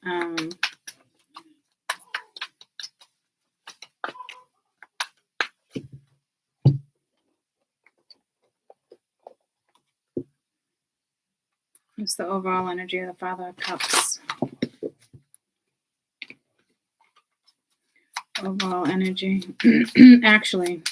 It's the overall energy of the Father of Cups. Overall energy. Actually,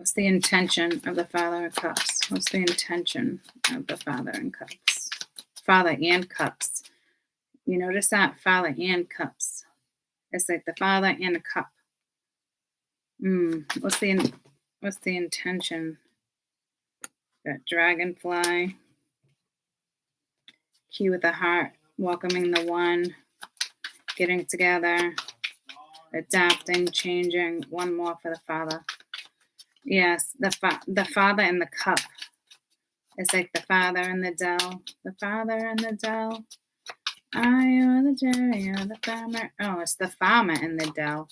What's the intention of the Father of Cups? What's the intention of the Father in Cups? Father and Cups. You notice that? Father and Cups. It's like the Father and a cup. What's the intention? Got dragonfly. Key with the heart. Welcoming the one. Getting together. Adapting, changing. One more for the Father. Yes, the Father and the cup. It's like the Father and the dell. The Father and the dell. I or the Jerry, you're the farmer. Oh, it's the farmer and the dell.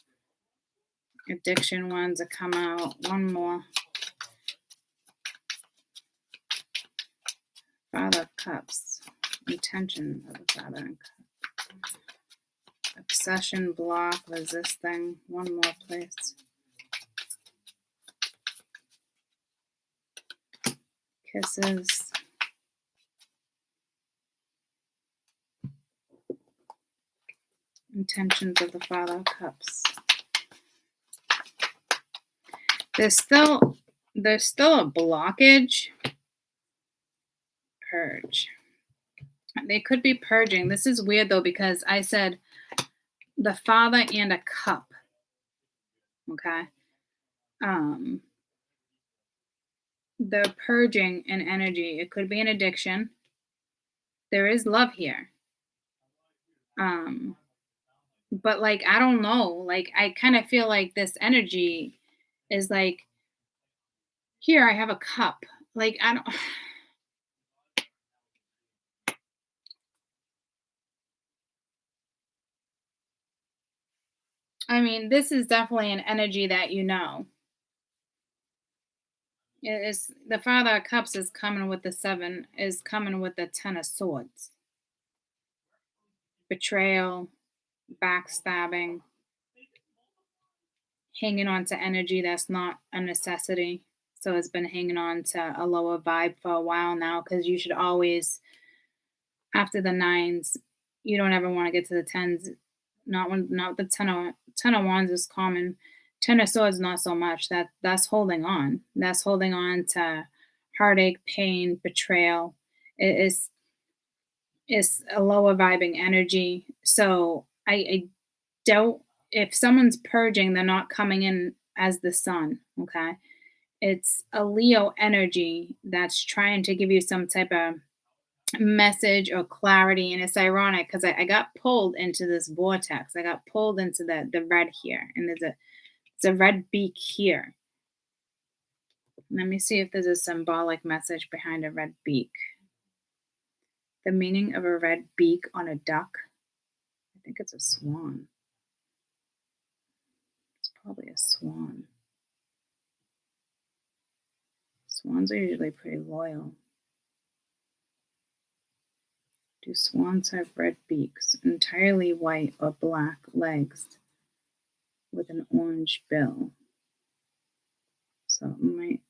Addiction ones that come out. One more. Father of Cups. Intention of the Father and Cups. Obsession, block, resisting. One more, please. Kisses. Intentions of the Father of Cups. There's still a blockage. Purge. They could be purging. This is weird though, because I said the Father and a cup. Okay. They're purging an energy. It could be an addiction. There is love here. But like, I don't know. Like, I kind of feel like this energy is like, here, I have a cup. Like, I don't. I mean, this is definitely an energy that you know. It is the Father of Cups is coming with the 7, is coming with the 10 of Swords. Betrayal, backstabbing, hanging on to energy that's not a necessity. So it's been hanging on to a lower vibe for a while now, because you should always, after the 9s, you don't ever want to get to the 10s. Not the 10 of Wands is common. 10 of Swords, not so much. That's holding on. That's holding on to heartache, pain, betrayal. It's a lower vibing energy. So I don't, if someone's purging, they're not coming in as the sun, okay? It's a Leo energy that's trying to give you some type of message or clarity. And it's ironic because I got pulled into this vortex. I got pulled into the red here. And it's a red beak here. Let me see if there's a symbolic message behind a red beak. The meaning of a red beak on a duck. I think it's a swan. It's probably a swan. Swans are usually pretty loyal. Do swans have red beaks? Entirely white or black legs with an orange bill. So it might,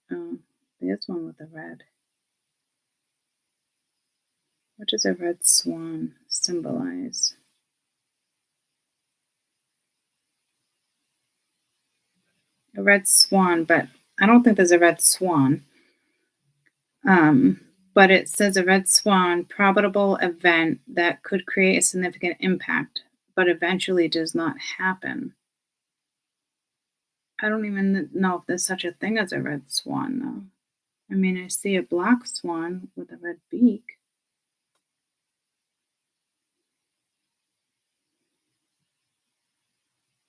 there's one with a red. What does a red swan symbolize? A red swan, but I don't think there's a red swan. But it says a red swan, probable event that could create a significant impact, but eventually does not happen. I don't even know if there's such a thing as a red swan, though. I mean, I see a black swan with a red beak.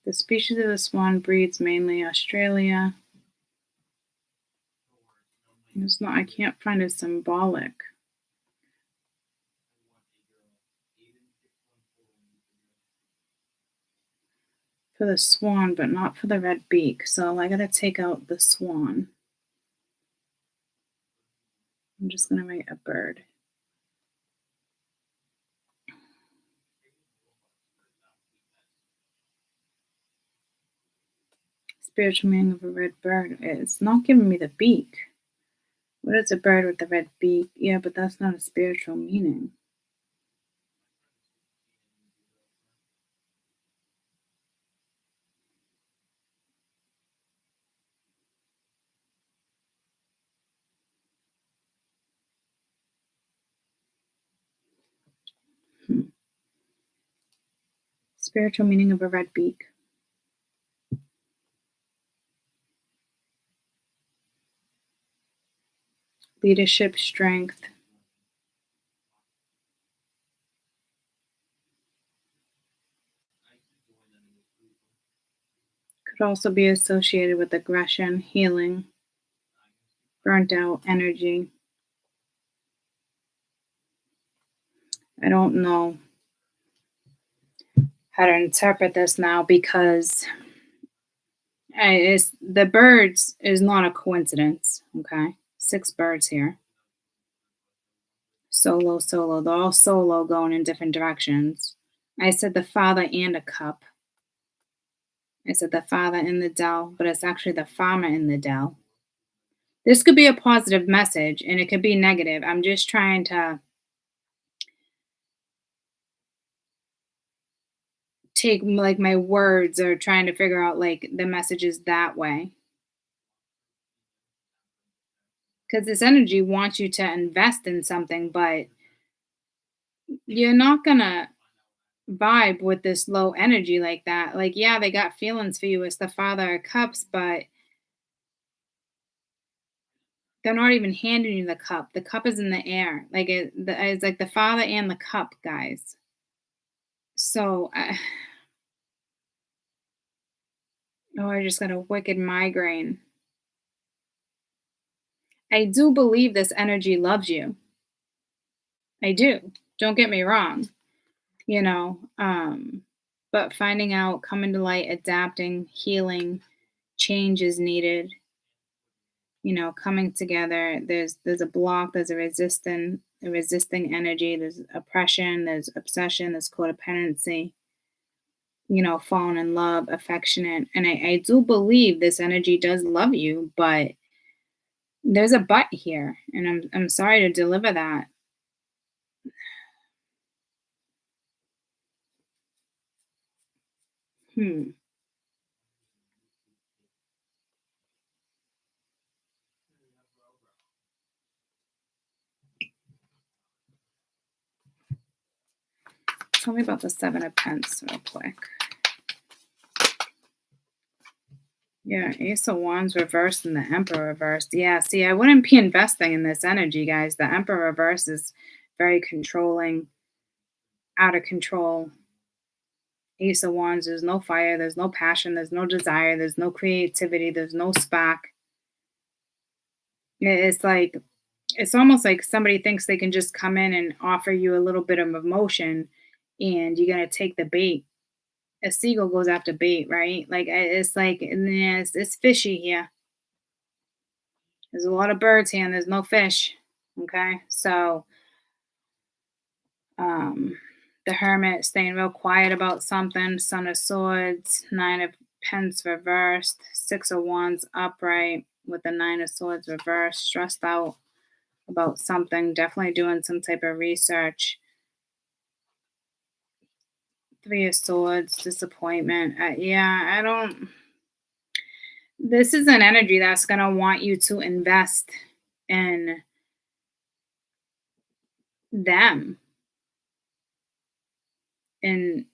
The species of the swan breeds mainly Australia. It's not, I can't find a symbolic. For the swan, but not for the red beak. So I gotta take out the swan. I'm just gonna write a bird. Spiritual meaning of a red bird. It's not giving me the beak. What is a bird with a red beak? Yeah, but that's not a spiritual meaning. Spiritual meaning of a red beak. Leadership, strength. Could also be associated with aggression, healing, burnt out energy. I don't know how to interpret this now because the birds is not a coincidence. Okay, 6 birds here. Solo, solo. They're all solo going in different directions. I said the father and a cup. I said the father in the dell, but it's actually the farmer in the dell. This could be a positive message and it could be negative. I'm just trying to take like my words or trying to figure out like the messages that way. Because this energy wants you to invest in something, but you're not gonna vibe with this low energy like that. Like, yeah, they got feelings for you. It's the father of cups, but they're not even handing you the cup. The cup is in the air. Like it's like the father and the cup, guys. So, oh, I just got a wicked migraine. I do believe this energy loves you. I do. Don't get me wrong. You know, but finding out, coming to light, adapting, healing, change is needed. You know, coming together. There's a block. There's a resisting energy. There's oppression. There's obsession. There's codependency. You know, falling in love, affectionate, and I do believe this energy does love you, but there's a but here, and I'm sorry to deliver that. Hmm. Tell me about the 7 of Pence real quick. Yeah, Ace of Wands reversed and the Emperor reversed. Yeah, see, I wouldn't be investing in this energy, guys. The Emperor reverse is very controlling, out of control. Ace of Wands, there's no fire, there's no passion, there's no desire, there's no creativity, there's no spark. It's like, it's almost like somebody thinks they can just come in and offer you a little bit of emotion and you're going to take the bait. A seagull goes after bait, right? It's like, yeah, it's fishy here. There's a lot of birds here and there's no fish. Okay. So, um, the Hermit staying real quiet about something. Son of Swords, 9 of Pence reversed, 6 of Wands upright with the 9 of Swords reversed, stressed out about something, definitely doing some type of research. 3 of Swords, disappointment. Yeah, I don't. This is an energy that's going to want you to invest in them. And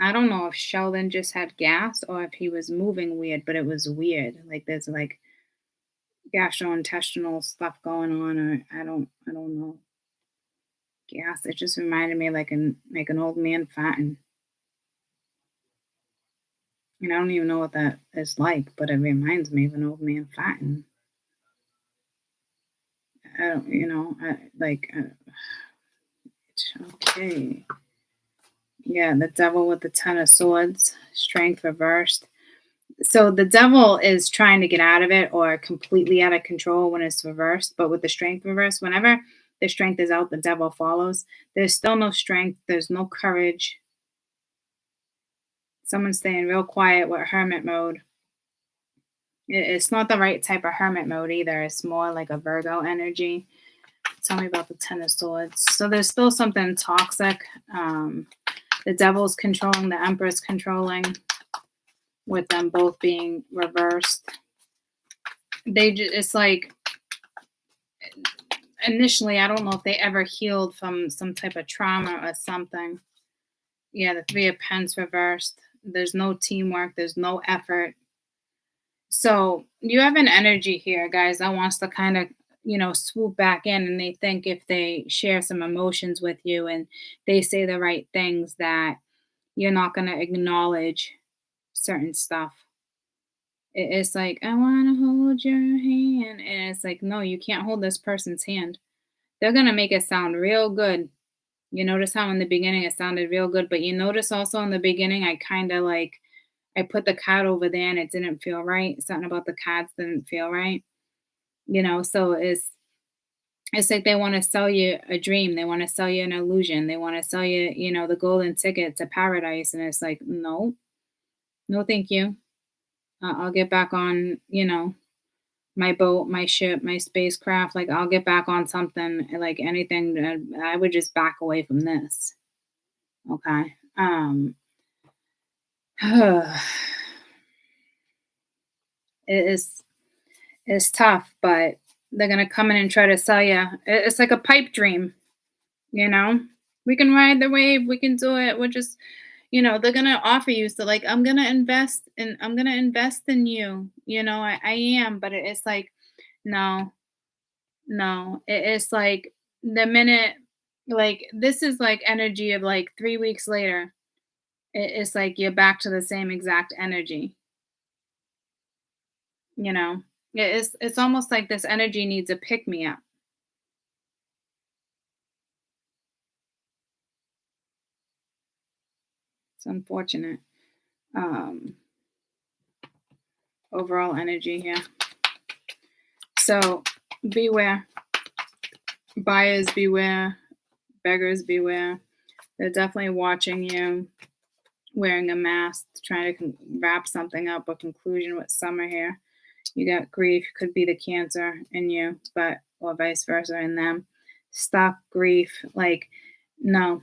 I don't know if Sheldon just had gas or if he was moving weird, but it was weird. Like there's like gastrointestinal stuff going on, or I don't know. Gas. It just reminded me like an old man farting. And I don't even know what that is like, but it reminds me of an old man farting. I don't, okay. Yeah, the devil with the 10 of swords, strength reversed. So the devil is trying to get out of it or completely out of control when it's reversed. But with the strength reversed, whenever the strength is out, the devil follows. There's still no strength. There's no courage. Someone's staying real quiet with hermit mode. It's not the right type of hermit mode either. It's more like a Virgo energy. Tell me about the 10 of swords. So there's still something toxic. The devil's controlling, the empress controlling, with them both being reversed. It's like, initially, I don't know if they ever healed from some type of trauma or something. Yeah, the Three of Pence reversed. There's no teamwork. There's no effort. So you have an energy here, guys, that wants to kind of, swoop back in, and they think if they share some emotions with you and they say the right things that you're not going to acknowledge certain stuff. It's like, I want to hold your hand. And it's like, no, you can't hold this person's hand. They're going to make it sound real good. You notice how in the beginning it sounded real good, but you notice also in the beginning, I kind of like, I put the card over there and it didn't feel right. Something about the cards didn't feel right. So it's like they want to sell you a dream. They want to sell you an illusion. They want to sell you, the golden ticket to paradise. And it's like, no, no, thank you. I'll get back on, my boat, my ship, my spacecraft. Like I'll get back on something, like anything. I would just back away from this. Okay. It is it's tough, but they're gonna come in and try to sell you. It's like a pipe dream, you know. We can ride the wave. We can do it. We're just, they're gonna offer you. So like, I'm gonna invest in you. I am, but it's like, no, no. It's like the minute, like this is like energy of like 3 weeks later. It's like you're back to the same exact energy. You know, it's almost like this energy needs a pick me up. It's unfortunate. Um, Overall energy here. So beware. Buyers beware. Beggars beware. They're definitely watching you wearing a mask, trying to wrap something up, a conclusion with summer here. You got grief, could be the Cancer in you, or vice versa in them. Stop grief. Like, no,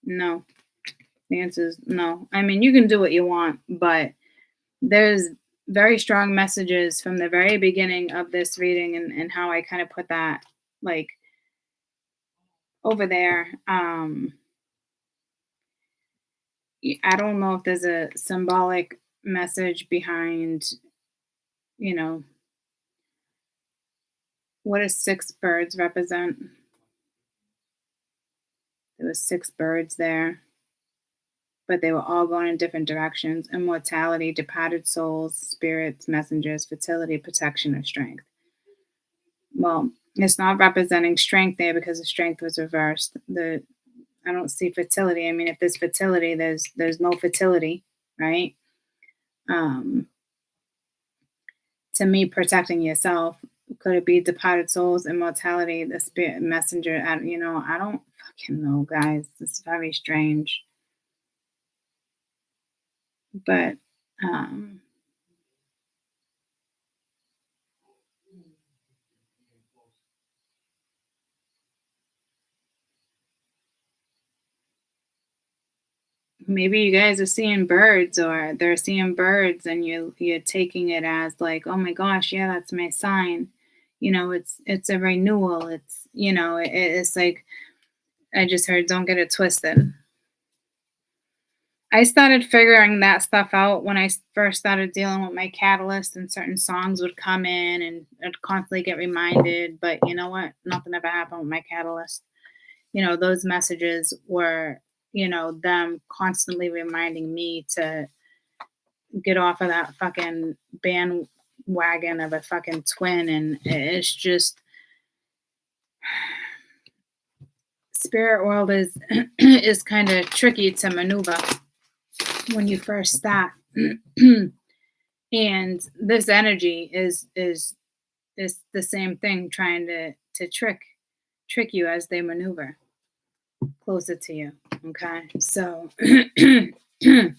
no. The answer is no. I mean, you can do what you want, but there's very strong messages from the very beginning of this reading, and how I kind of put that like over there. I don't know if there's a symbolic message behind, what does 6 birds represent? There was 6 birds there, but they were all going in different directions. Immortality, departed souls, spirits, messengers, fertility, protection, or strength. Well, it's not representing strength there because the strength was reversed. I don't see fertility. I mean, if there's fertility, there's no fertility, right? To me, protecting yourself. Could it be departed souls, immortality, the spirit messenger? I don't fucking know, guys. It's very strange. But maybe you guys are seeing birds, or they're seeing birds, and you're taking it as like, oh my gosh, yeah, that's my sign. It's a renewal. It's like, I just heard, don't get it twisted. I started figuring that stuff out when I first started dealing with my catalyst, and certain songs would come in and I'd constantly get reminded. But you know what? Nothing ever happened with my catalyst. Those messages were, them constantly reminding me to get off of that fucking bandwagon of a fucking twin. And it's just, spirit world is is kind of tricky to maneuver when you first start. And this energy is the same thing, trying to trick you as they maneuver closer to you. Okay, so they're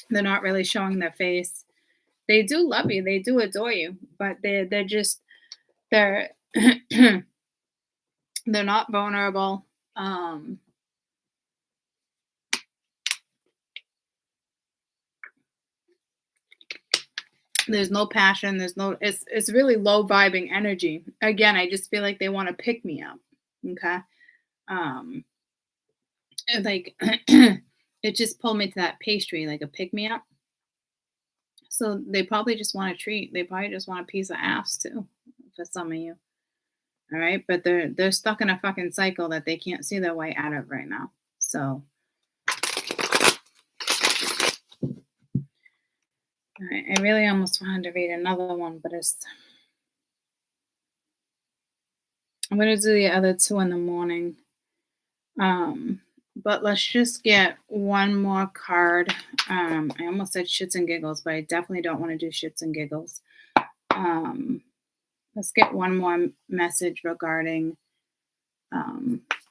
not really showing their face. They do love you, they do adore you, but they're just they're they're not vulnerable. There's no passion. It's really low vibing energy. Again, I just feel like they want to pick me up. Okay. And, like, it just pulled me to that pastry, like a pick me up. So they probably just want a treat. They probably just want a piece of ass too, for some of you. All right, but they're stuck in a fucking cycle that they can't see their way out of right now. So, all right, I really almost wanted to read another one, but I'm gonna do the other two in the morning. But let's just get one more card. I almost said shits and giggles, but I definitely don't want to do shits and giggles. Um, let's get one more message regarding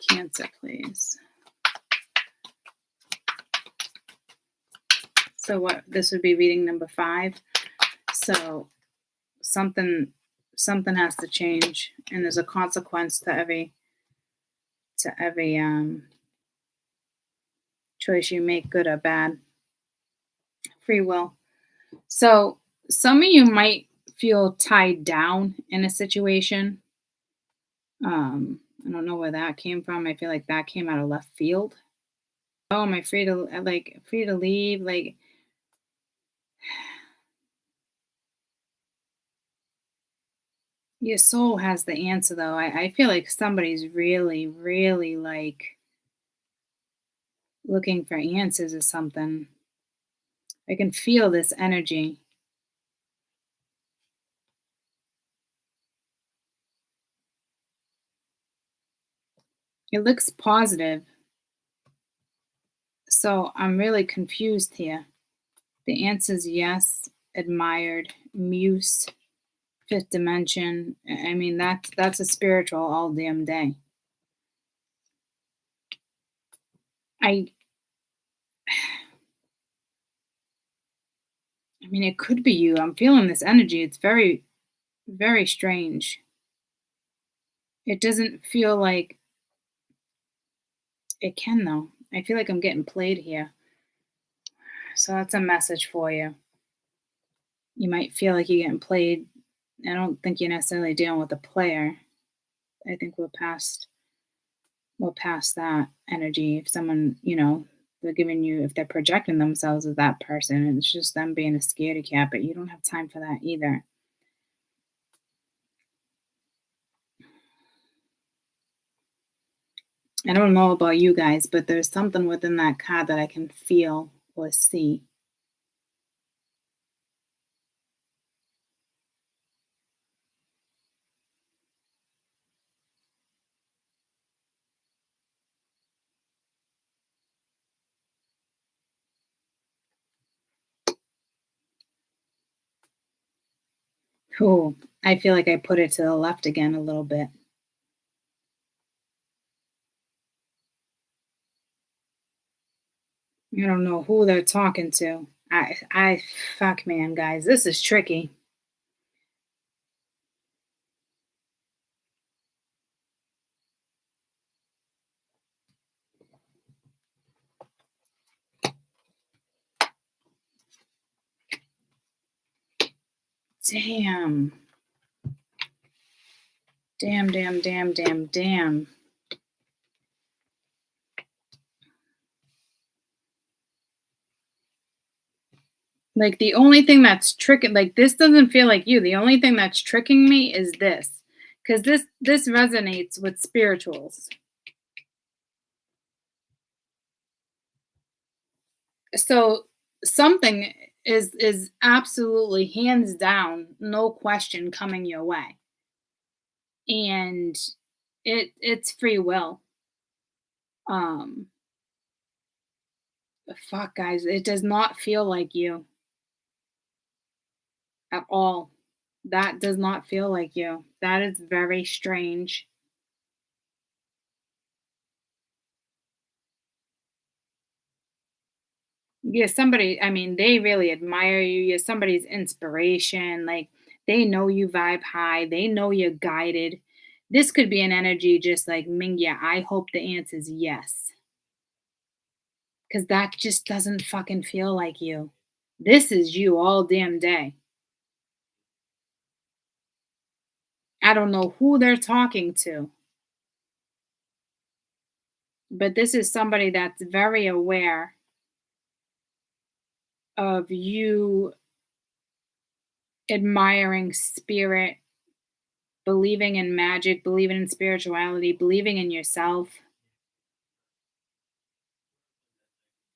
Cancer, please. So what this would be reading number 5. So something has to change, and there's a consequence to every choice you make, good or bad. Free will. So some of you might feel tied down in a situation. I don't know where that came from. I feel like that came out of left field. Oh, am I free to leave? Like, your soul has the answer though. I feel like somebody's really, really like looking for answers or something. I can feel this energy. It looks positive. So I'm really confused here. The answer is yes, admired, muse, fifth dimension. I mean, that's a spiritual all damn day. I mean, it could be you. I'm feeling this energy. It's very, very strange. It doesn't feel like it can, though. I feel like I'm getting played here. So that's a message for you. You might feel like you're getting played. I don't think you're necessarily dealing with a player. I think we're past that energy. If someone, they're giving you, if they're projecting themselves as that person, and it's just them being a scaredy cat, but you don't have time for that either. I don't know about you guys, but there's something within that card that I can feel or see. Oh, I feel like I put it to the left again a little bit. I don't know who they're talking to. I fuck, man, guys, this is tricky. Damn. Damn, damn, damn, damn, damn. Like, the only thing that's tricking, like, this doesn't feel like you. The only thing that's tricking me is this, because this resonates with spirituals. So something is absolutely hands down, no question, coming your way, and it's free will. Um, fuck, guys, it does not feel like you at all. That does not feel like you. That is very strange. Yeah, somebody, I mean, they really admire you. You're somebody's inspiration. Like, they know you vibe high. They know you're guided. This could be an energy just like Mingya. I hope the answer is yes. Because that just doesn't fucking feel like you. This is you all damn day. I don't know who they're talking to. But this is somebody that's very aware of you admiring spirit, believing in magic, believing in spirituality, believing in yourself.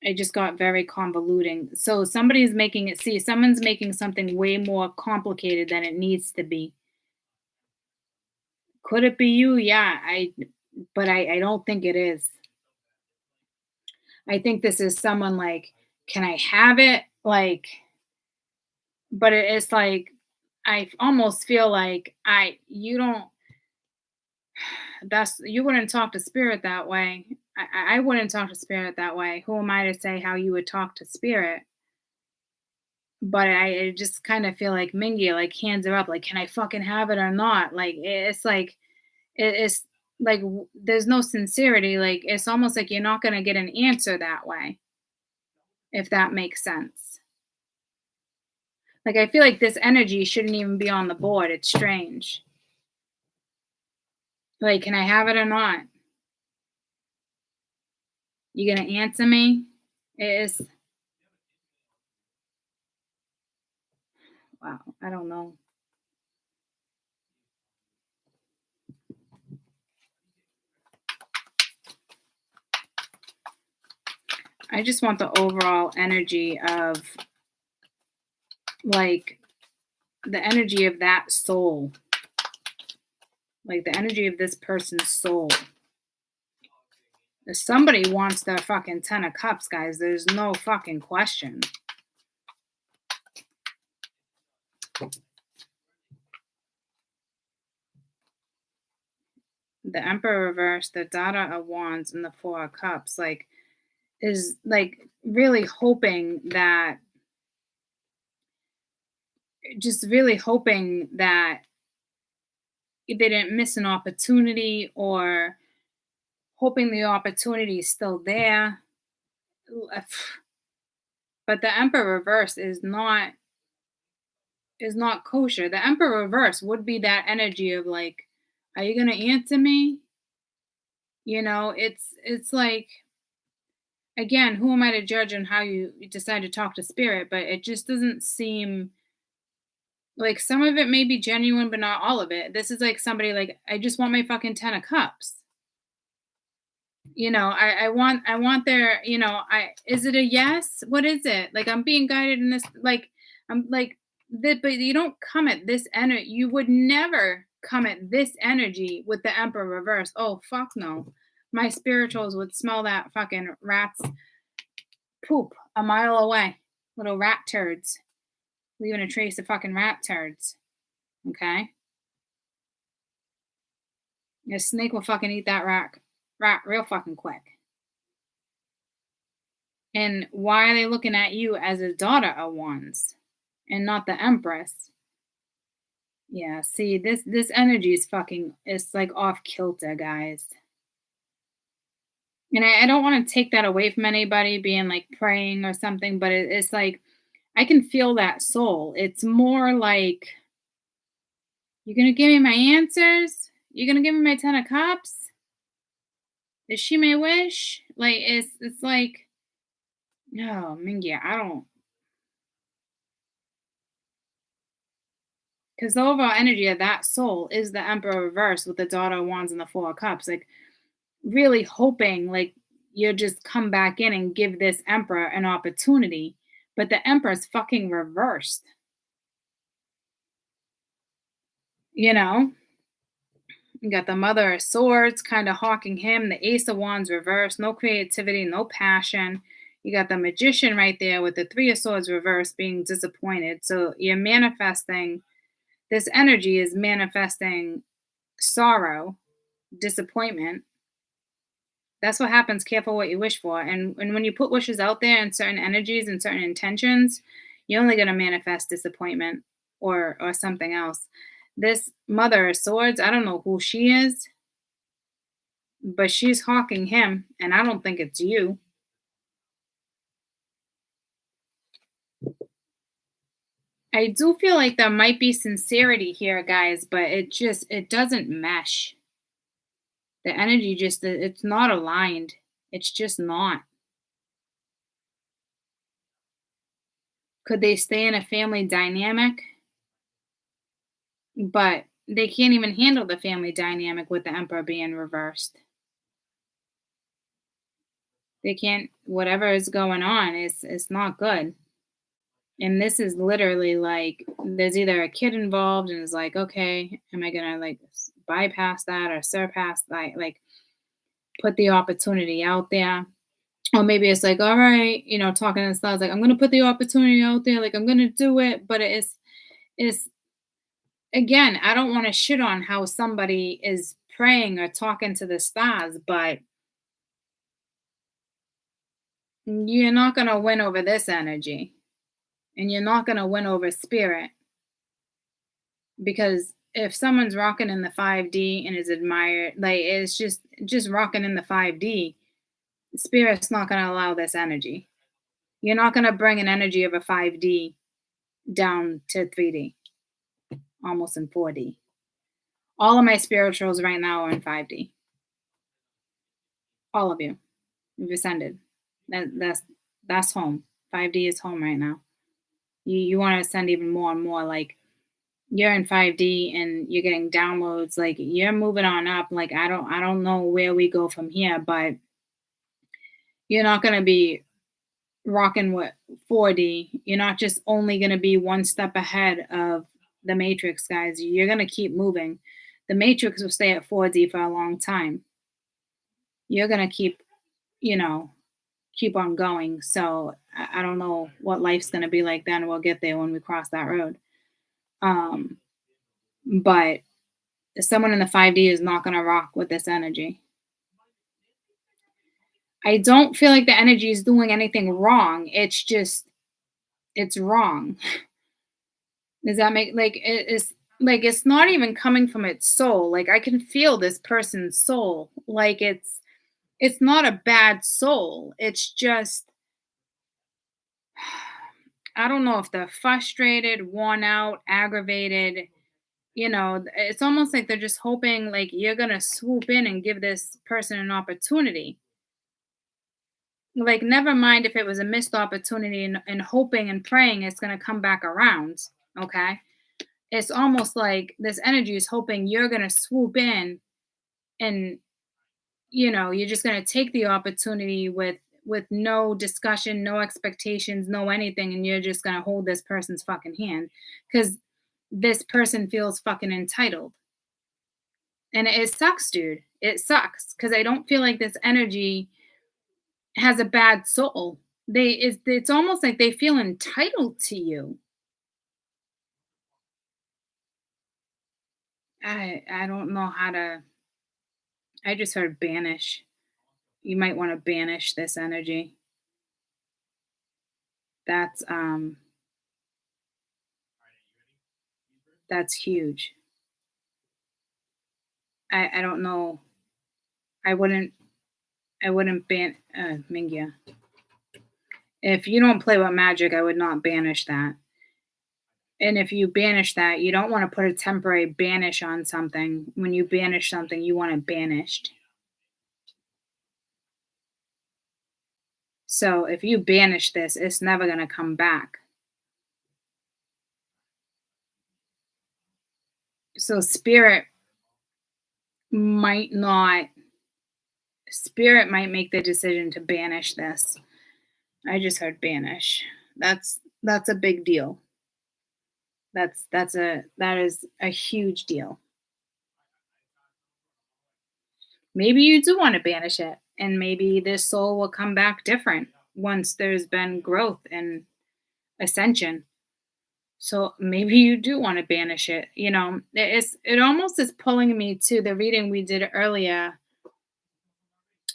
It just got very convoluting. So somebody's making it see, someone's making something way more complicated than it needs to be. Could it be you? Yeah, but I don't think it is. I think this is someone like, can I have it? Like, but it's like I almost feel like you don't that's you wouldn't talk to spirit that way. I wouldn't talk to spirit that way. Who am I to say how you would talk to spirit? But I just kind of feel like Mingy, like hands are up, like can I fucking have it or not? Like it's like it's like there's no sincerity. Like it's almost like you're not gonna get an answer that way, if that makes sense. Like I feel like this energy shouldn't even be on the board. It's strange. Like, can I have it or not? You gonna answer me? It is wow, I don't know. I just want the overall energy of like the energy of that soul. Like the energy of this person's soul. If somebody wants their fucking 10 of cups, guys, there's no fucking question. The Emperor reverse, the Dada of Wands, and the Four of Cups, like, is like really hoping that, just really hoping that they didn't miss an opportunity or hoping the opportunity is still there. But the Emperor reverse is not kosher. The Emperor reverse would be that energy of like, are you gonna answer me? It's like again, who am I to judge on how you decide to talk to spirit? But it just doesn't seem like some of it may be genuine, but not all of it. This is like somebody like, I just want my fucking 10 of cups. I want their, is it a yes? What is it? Like I'm being guided in this, like I'm like that, but you don't come at this energy. You would never come at this energy with the Emperor reverse. Oh fuck no. My spirituals would smell that fucking rat's poop a mile away. Little rat turds. Leaving a trace of fucking rat turds. Okay? A snake will fucking eat that rat real fucking quick. And why are they looking at you as a daughter of wands and not the empress? Yeah, see, this energy is fucking, it's like off kilter, guys. And I don't want to take that away from anybody being like praying or something, but it's like I can feel that soul. It's more like, you're gonna give me my answers? You're gonna give me my 10 of cups? Is she my wish? Like it's like, no, Mingy, I don't, because the overall energy of that soul is the Emperor reverse with the Daughter of Wands and the Four of Cups. Like really hoping like you'll just come back in and give this Emperor an opportunity. But the Emperor's fucking reversed. You know? You got the Mother of Swords kind of hawking him, the Ace of Wands reversed, no creativity, no passion. You got the Magician right there with the Three of Swords reversed being disappointed. So you're manifesting, this energy is manifesting sorrow, disappointment. That's what happens. Careful what you wish for. And when you put wishes out there and certain energies and certain intentions, you're only going to manifest disappointment or something else. This Mother of Swords, I don't know who she is, but she's hawking him, and I don't think it's you. I do feel like there might be sincerity here, guys, but it doesn't mesh. The energy just, it's not aligned. It's just not. Could they stay in a family dynamic? But they can't even handle the family dynamic with the emperor being reversed. They can't, whatever is going on, it's not good. And this is literally like there's either a kid involved and it's like, okay, am I gonna like bypass that or surpass like put the opportunity out there? Or maybe it's like, all right, talking to the stars, like I'm gonna put the opportunity out there, like I'm gonna do it, but it's again, I don't want to shit on how somebody is praying or talking to the stars, but you're not gonna win over this energy. And you're not gonna win over spirit. Because if someone's rocking in the 5D and is admired, like it's just rocking in the 5D, spirit's not gonna allow this energy. You're not gonna bring an energy of a 5D down to 3D, almost in 4D. All of my spirituals right now are in 5D. All of you. You've ascended. That's home. 5D is home right now. You want to ascend even more and more. Like you're in 5D and you're getting downloads. Like you're moving on up. Like I don't know where we go from here, but you're not gonna be rocking with 4D. You're not just only gonna be one step ahead of the Matrix, guys. You're gonna keep moving. The Matrix will stay at 4D for a long time. You're gonna keep on going. So I don't know what life's gonna be like then. We'll get there when we cross that road. Um, but someone in the 5D is not gonna rock with this energy. I don't feel like the energy is doing anything wrong. It's wrong. Does that make like it's like it's not even coming from its soul. Like I can feel this person's soul. Like it's not a bad soul. It's just I don't know if they're frustrated, worn out, aggravated. It's almost like they're just hoping like you're gonna swoop in and give this person an opportunity. Like, never mind if it was a missed opportunity and hoping and praying it's gonna come back around. Okay. It's almost like this energy is hoping you're gonna swoop in and you're just going to take the opportunity with no discussion, no expectations, no anything, and you're just going to hold this person's fucking hand because this person feels fucking entitled. And it sucks, dude. It sucks because I don't feel like this energy has a bad soul. It's almost like they feel entitled to you. I don't know how to. I just heard banish. You might want to banish this energy. That's that's huge. I don't know. I wouldn't ban Mingya. If you don't play with magic, I would not banish that. And if you banish that, you don't want to put a temporary banish on something. When you banish something, you want it banished. So if you banish this, it's never going to come back. So might not spirit might make the decision to banish this. I just heard banish. That's a big deal. That is a huge deal. Maybe you do want to banish it, and maybe this soul will come back different once there's been growth and ascension. So maybe you do want to banish it. It almost is pulling me to the reading we did earlier.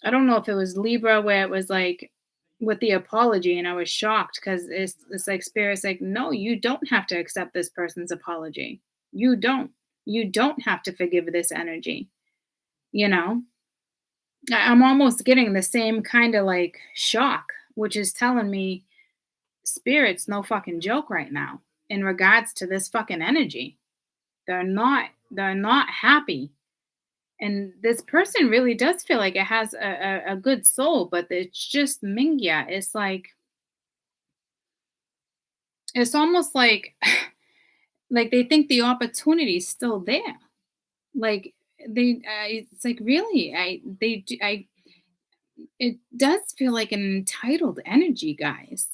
I don't know if it was Libra where it was like with the apology, and I was shocked because it's like spirit's like, no, you don't have to accept this person's apology. You don't have to forgive this energy. I'm almost getting the same kind of like shock, which is telling me spirit's no fucking joke right now in regards to this fucking energy. They're not happy. And this person really does feel like it has a good soul, but it's just Mingya. It's like, it's almost like they think the opportunity is still there. Like it's like really, it does feel like an entitled energy, guys.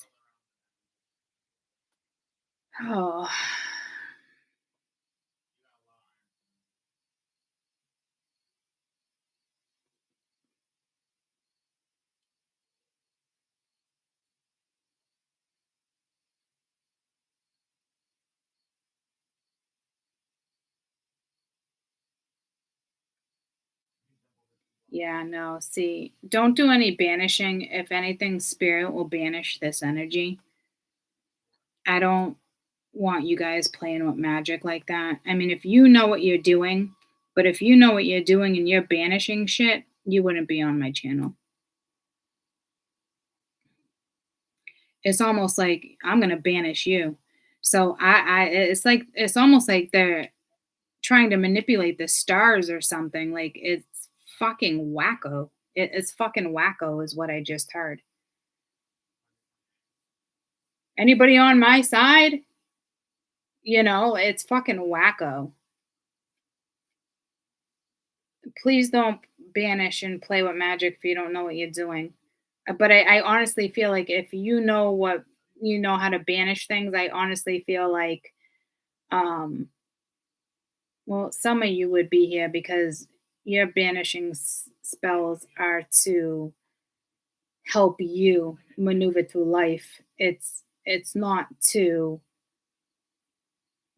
Oh, yeah, no. See, don't do any banishing. If anything, spirit will banish this energy. I don't want you guys playing with magic like that. I mean, if you know what you're doing, but if you know what you're doing and you're banishing shit, you wouldn't be on my channel. It's almost like I'm gonna banish you. So it's like it's almost like they're trying to manipulate the stars or something. Like it's fucking wacko. It's fucking wacko, is what I just heard. Anybody on my side? It's fucking wacko. Please don't banish and play with magic if you don't know what you're doing. But I honestly feel like if you know how to banish things, I honestly feel like, um, well, some of you would be here because your banishing spells are to help you maneuver through life. It's not to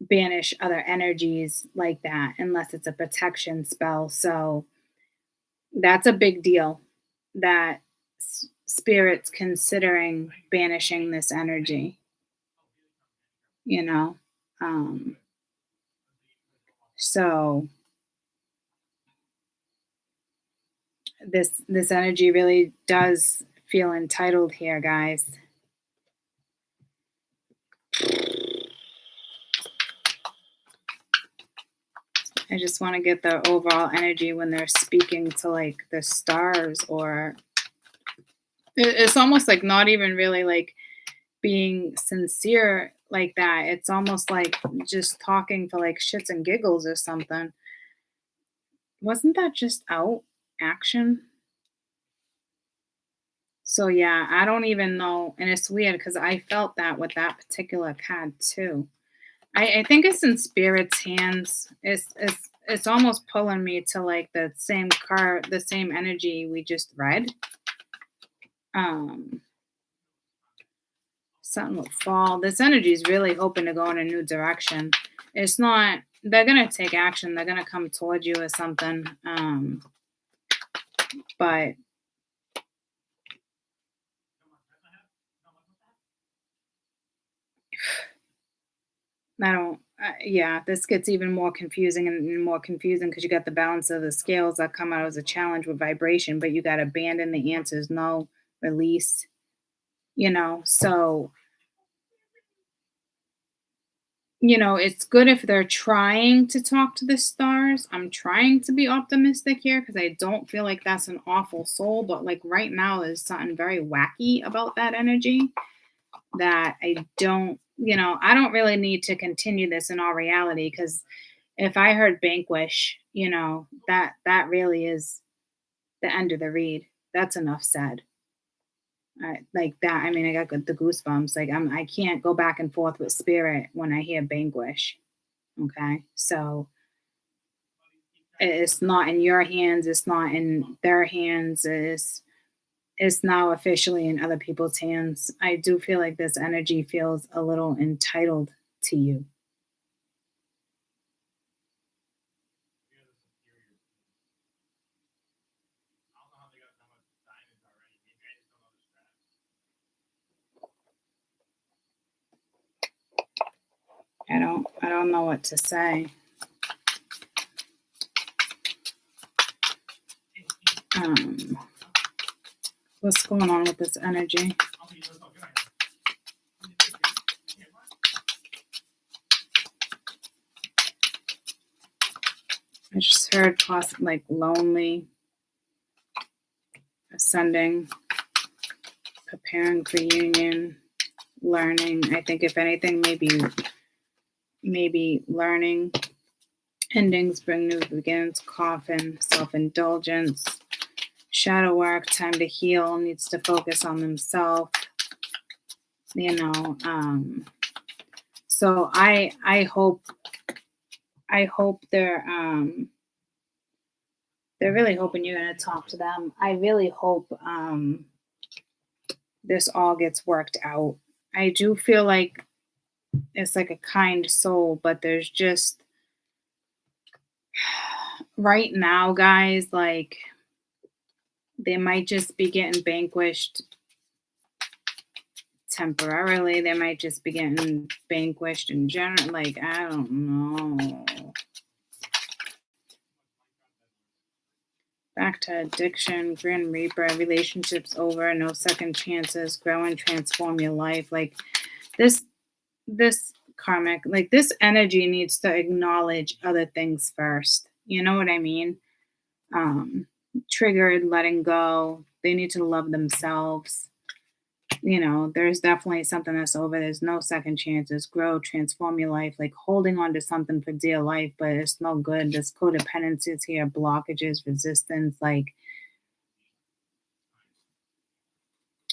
banish other energies like that unless it's a protection spell. So that's a big deal that spirits considering banishing this energy, you know. Um so this energy really does feel entitled here, guys. I just want to get the overall energy when they're speaking to like the stars, or it's almost like not even really like being sincere like that. It's almost like just talking for like shits and giggles or something. Wasn't that just out action? So yeah, I don't even know, and it's weird because I felt that with that particular card too. I think it's in spirit's hands. It's almost pulling me to like the same card, the same energy we just read. Um, Something will fall. This energy is really hoping to go in a new direction. It's not. They're gonna take action. They're gonna come towards you or something. But I don't. Yeah, this gets even more confusing and more confusing because you got the balance of the scales that come out as a challenge with vibration, but you got abandon the answers, no release. So it's good if they're trying to talk to the stars. I'm trying to be optimistic here because I don't feel like that's an awful soul, but like right now, there's something very wacky about that energy that I don't really need to continue this in all reality because if I heard vanquish, that really is the end of the read. That's enough said. Like that. I mean, I got the goosebumps. Like I can't go back and forth with spirit when I hear vanquish. Okay, so it's not in your hands. It's not in their hands. It's now officially in other people's hands. I do feel like this energy feels a little entitled to you. I don't know what to say. What's going on with this energy? I just heard like lonely, ascending, preparing for union, learning. I think if anything, maybe learning. Endings bring new beginnings, coffin, self-indulgence, shadow work, time to heal, needs to focus on themselves, so I hope they're really hoping you're going to talk to them. I really hope this all gets worked out. I do feel like it's like a kind soul, but there's just right now, guys, like they might just be getting vanquished temporarily. They might just be getting vanquished in general. Like, I don't know. Back to addiction, Grim Reaper, relationships over, no second chances, grow and transform your life. Like this karmic, like this energy needs to acknowledge other things first. You know what I mean? Triggered, letting go. They need to love themselves. There's definitely something that's over. There's no second chances. Grow, transform your life. Like holding on to something for dear life, but it's no good. There's codependencies here, blockages, resistance. Like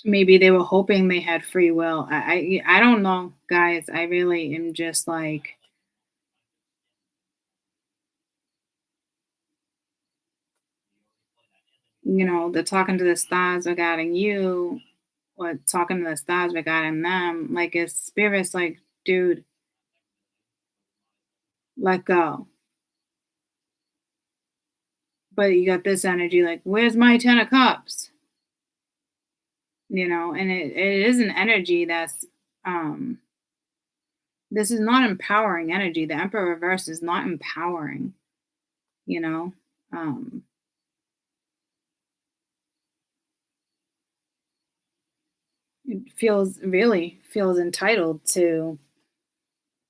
maybe they were hoping they had free will. I don't know, guys. I really am just like, they're talking to the stars regarding you, or talking to the stars regarding them. Like it's spirits like, dude, let go. But you got this energy like, where's my 10 of cups? And it is an energy that's this is not empowering energy. The Emperor reverse is not empowering, you know. It really feels entitled to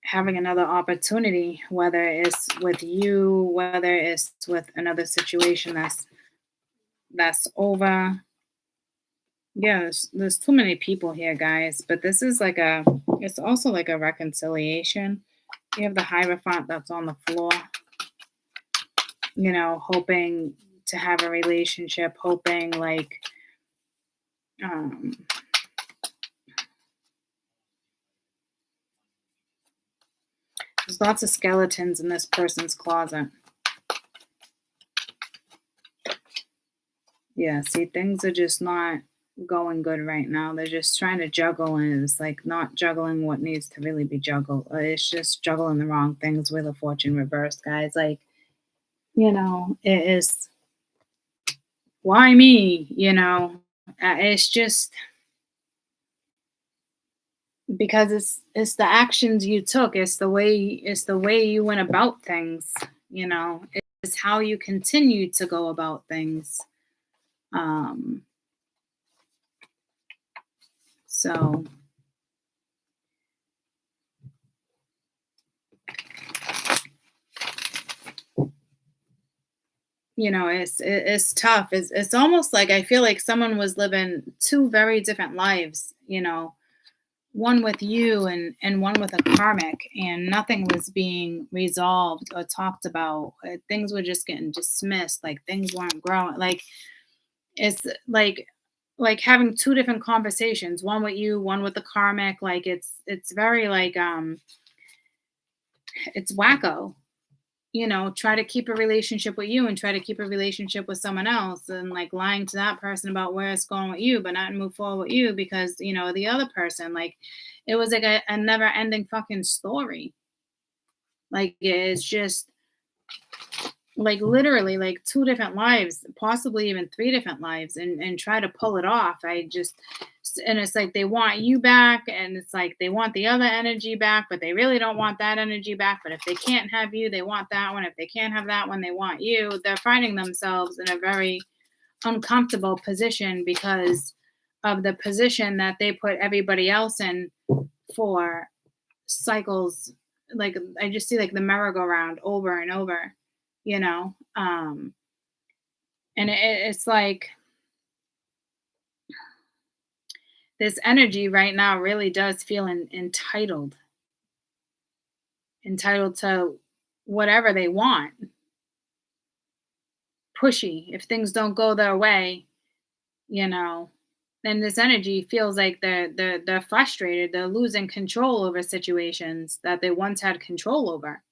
having another opportunity, whether it's with you, whether it's with another situation that's over. Yeah, there's too many people here, guys. But this is like it's also like a reconciliation. You have the Hierophant that's on the floor, hoping to have a relationship, hoping like, there's lots of skeletons in this person's closet. Yeah, see, things are just not going good right now. They're just trying to juggle, and it's like not juggling what needs to really be juggled. It's just juggling the wrong things with a fortune reversed, guys. Like, it is, why me? It's just because it's the actions you took. It's the way you went about things. It's how you continue to go about things. So it's tough. It's almost like I feel like someone was living two very different lives, one with you and one with a karmic, and nothing was being resolved or talked about. Things were just getting dismissed, like things weren't growing. Like it's like having two different conversations, one with you, one with the karmic. Like it's very like it's wacko. Try to keep a relationship with you and try to keep a relationship with someone else, and like lying to that person about where it's going with you, but not move forward with you because, the other person, like it was like a never ending fucking story. Like it's just like literally like two different lives, possibly even three different lives, and try to pull it off. And it's like they want you back, and it's like they want the other energy back, but they really don't want that energy back. But if they can't have you, they want that one. If they can't have that one, they want you. They're finding themselves in a very uncomfortable position because of the position that they put everybody else in for cycles. Like I just see like the merry-go-round over and over. you know? And it's like this energy right now really does feel entitled to whatever they want. Pushy. If things don't go their way, you know, then this energy feels like they're frustrated. They're losing control over situations that they once had control over.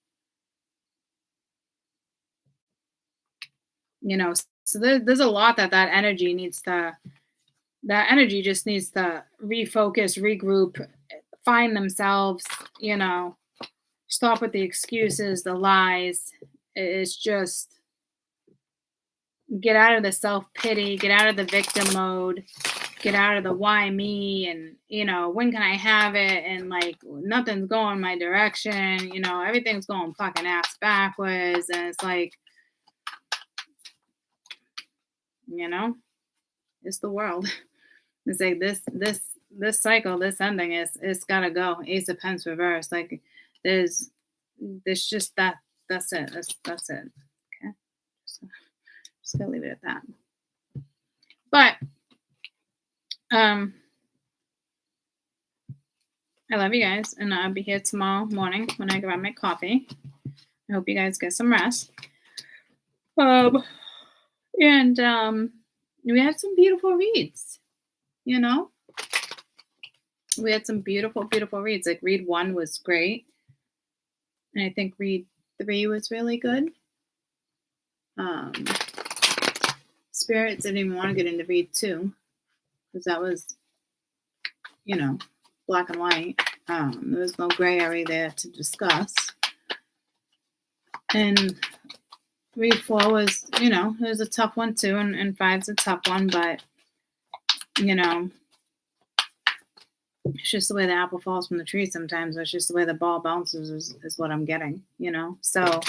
So there's a lot that energy needs to. That energy just needs to refocus, regroup, find themselves. Stop with the excuses, the lies. It's just get out of the self-pity, get out of the victim mode, get out of the why me, and when can I have it, and like nothing's going my direction, everything's going fucking ass backwards, and it's like, it's the world. It's like this cycle, this ending it's gotta go. Ace of Pents reverse. Like there's just that's it. That's it. Okay. So, just gonna leave it at that. But I love you guys, and I'll be here tomorrow morning when I grab my coffee. I hope you guys get some rest. And we had some beautiful reads. We had some beautiful, beautiful reads. Like read 1 was great, and I think read 3 was really good. Spirits didn't even want to get into read 2 because that was, black and white. There was no gray area there to discuss. And read 4 was, it was a tough one too, and 5's a tough one, but it's just the way the apple falls from the tree sometimes. It's just the way the ball bounces is what I'm getting, So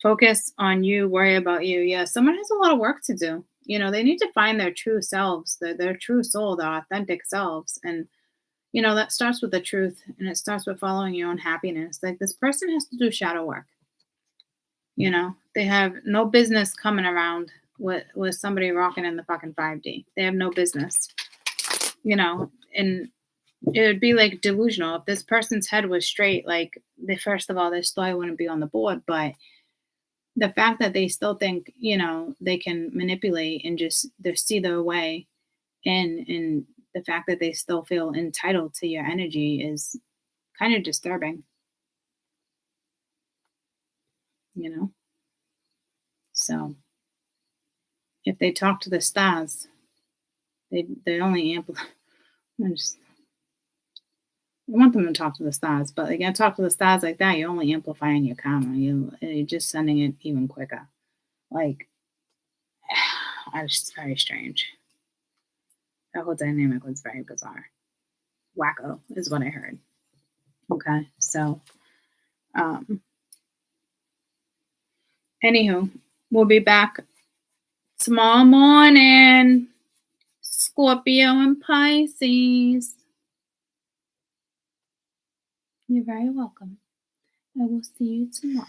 focus on you, worry about you. Yeah, someone has a lot of work to do. They need to find their true selves, their true soul, their authentic selves. And, that starts with the truth, and it starts with following your own happiness. Like this person has to do shadow work. They have no business coming around with somebody rocking in the fucking 5D. They have no business, and it would be like delusional if this person's head was straight. Like first of all, this story wouldn't be on the board, but the fact that they still think, they can manipulate and just see their way, and the fact that they still feel entitled to your energy is kind of disturbing. So if they talk to the stars, they only amplify. I want them to talk to the stars, but again, talk to the stars like that, you're only amplifying your karma. You're just sending it even quicker. Like, it's very strange. That whole dynamic was very bizarre. Wacko is what I heard. Okay, so, anywho, we'll be back tomorrow morning. Scorpio and Pisces. You're very welcome. I will see you tomorrow.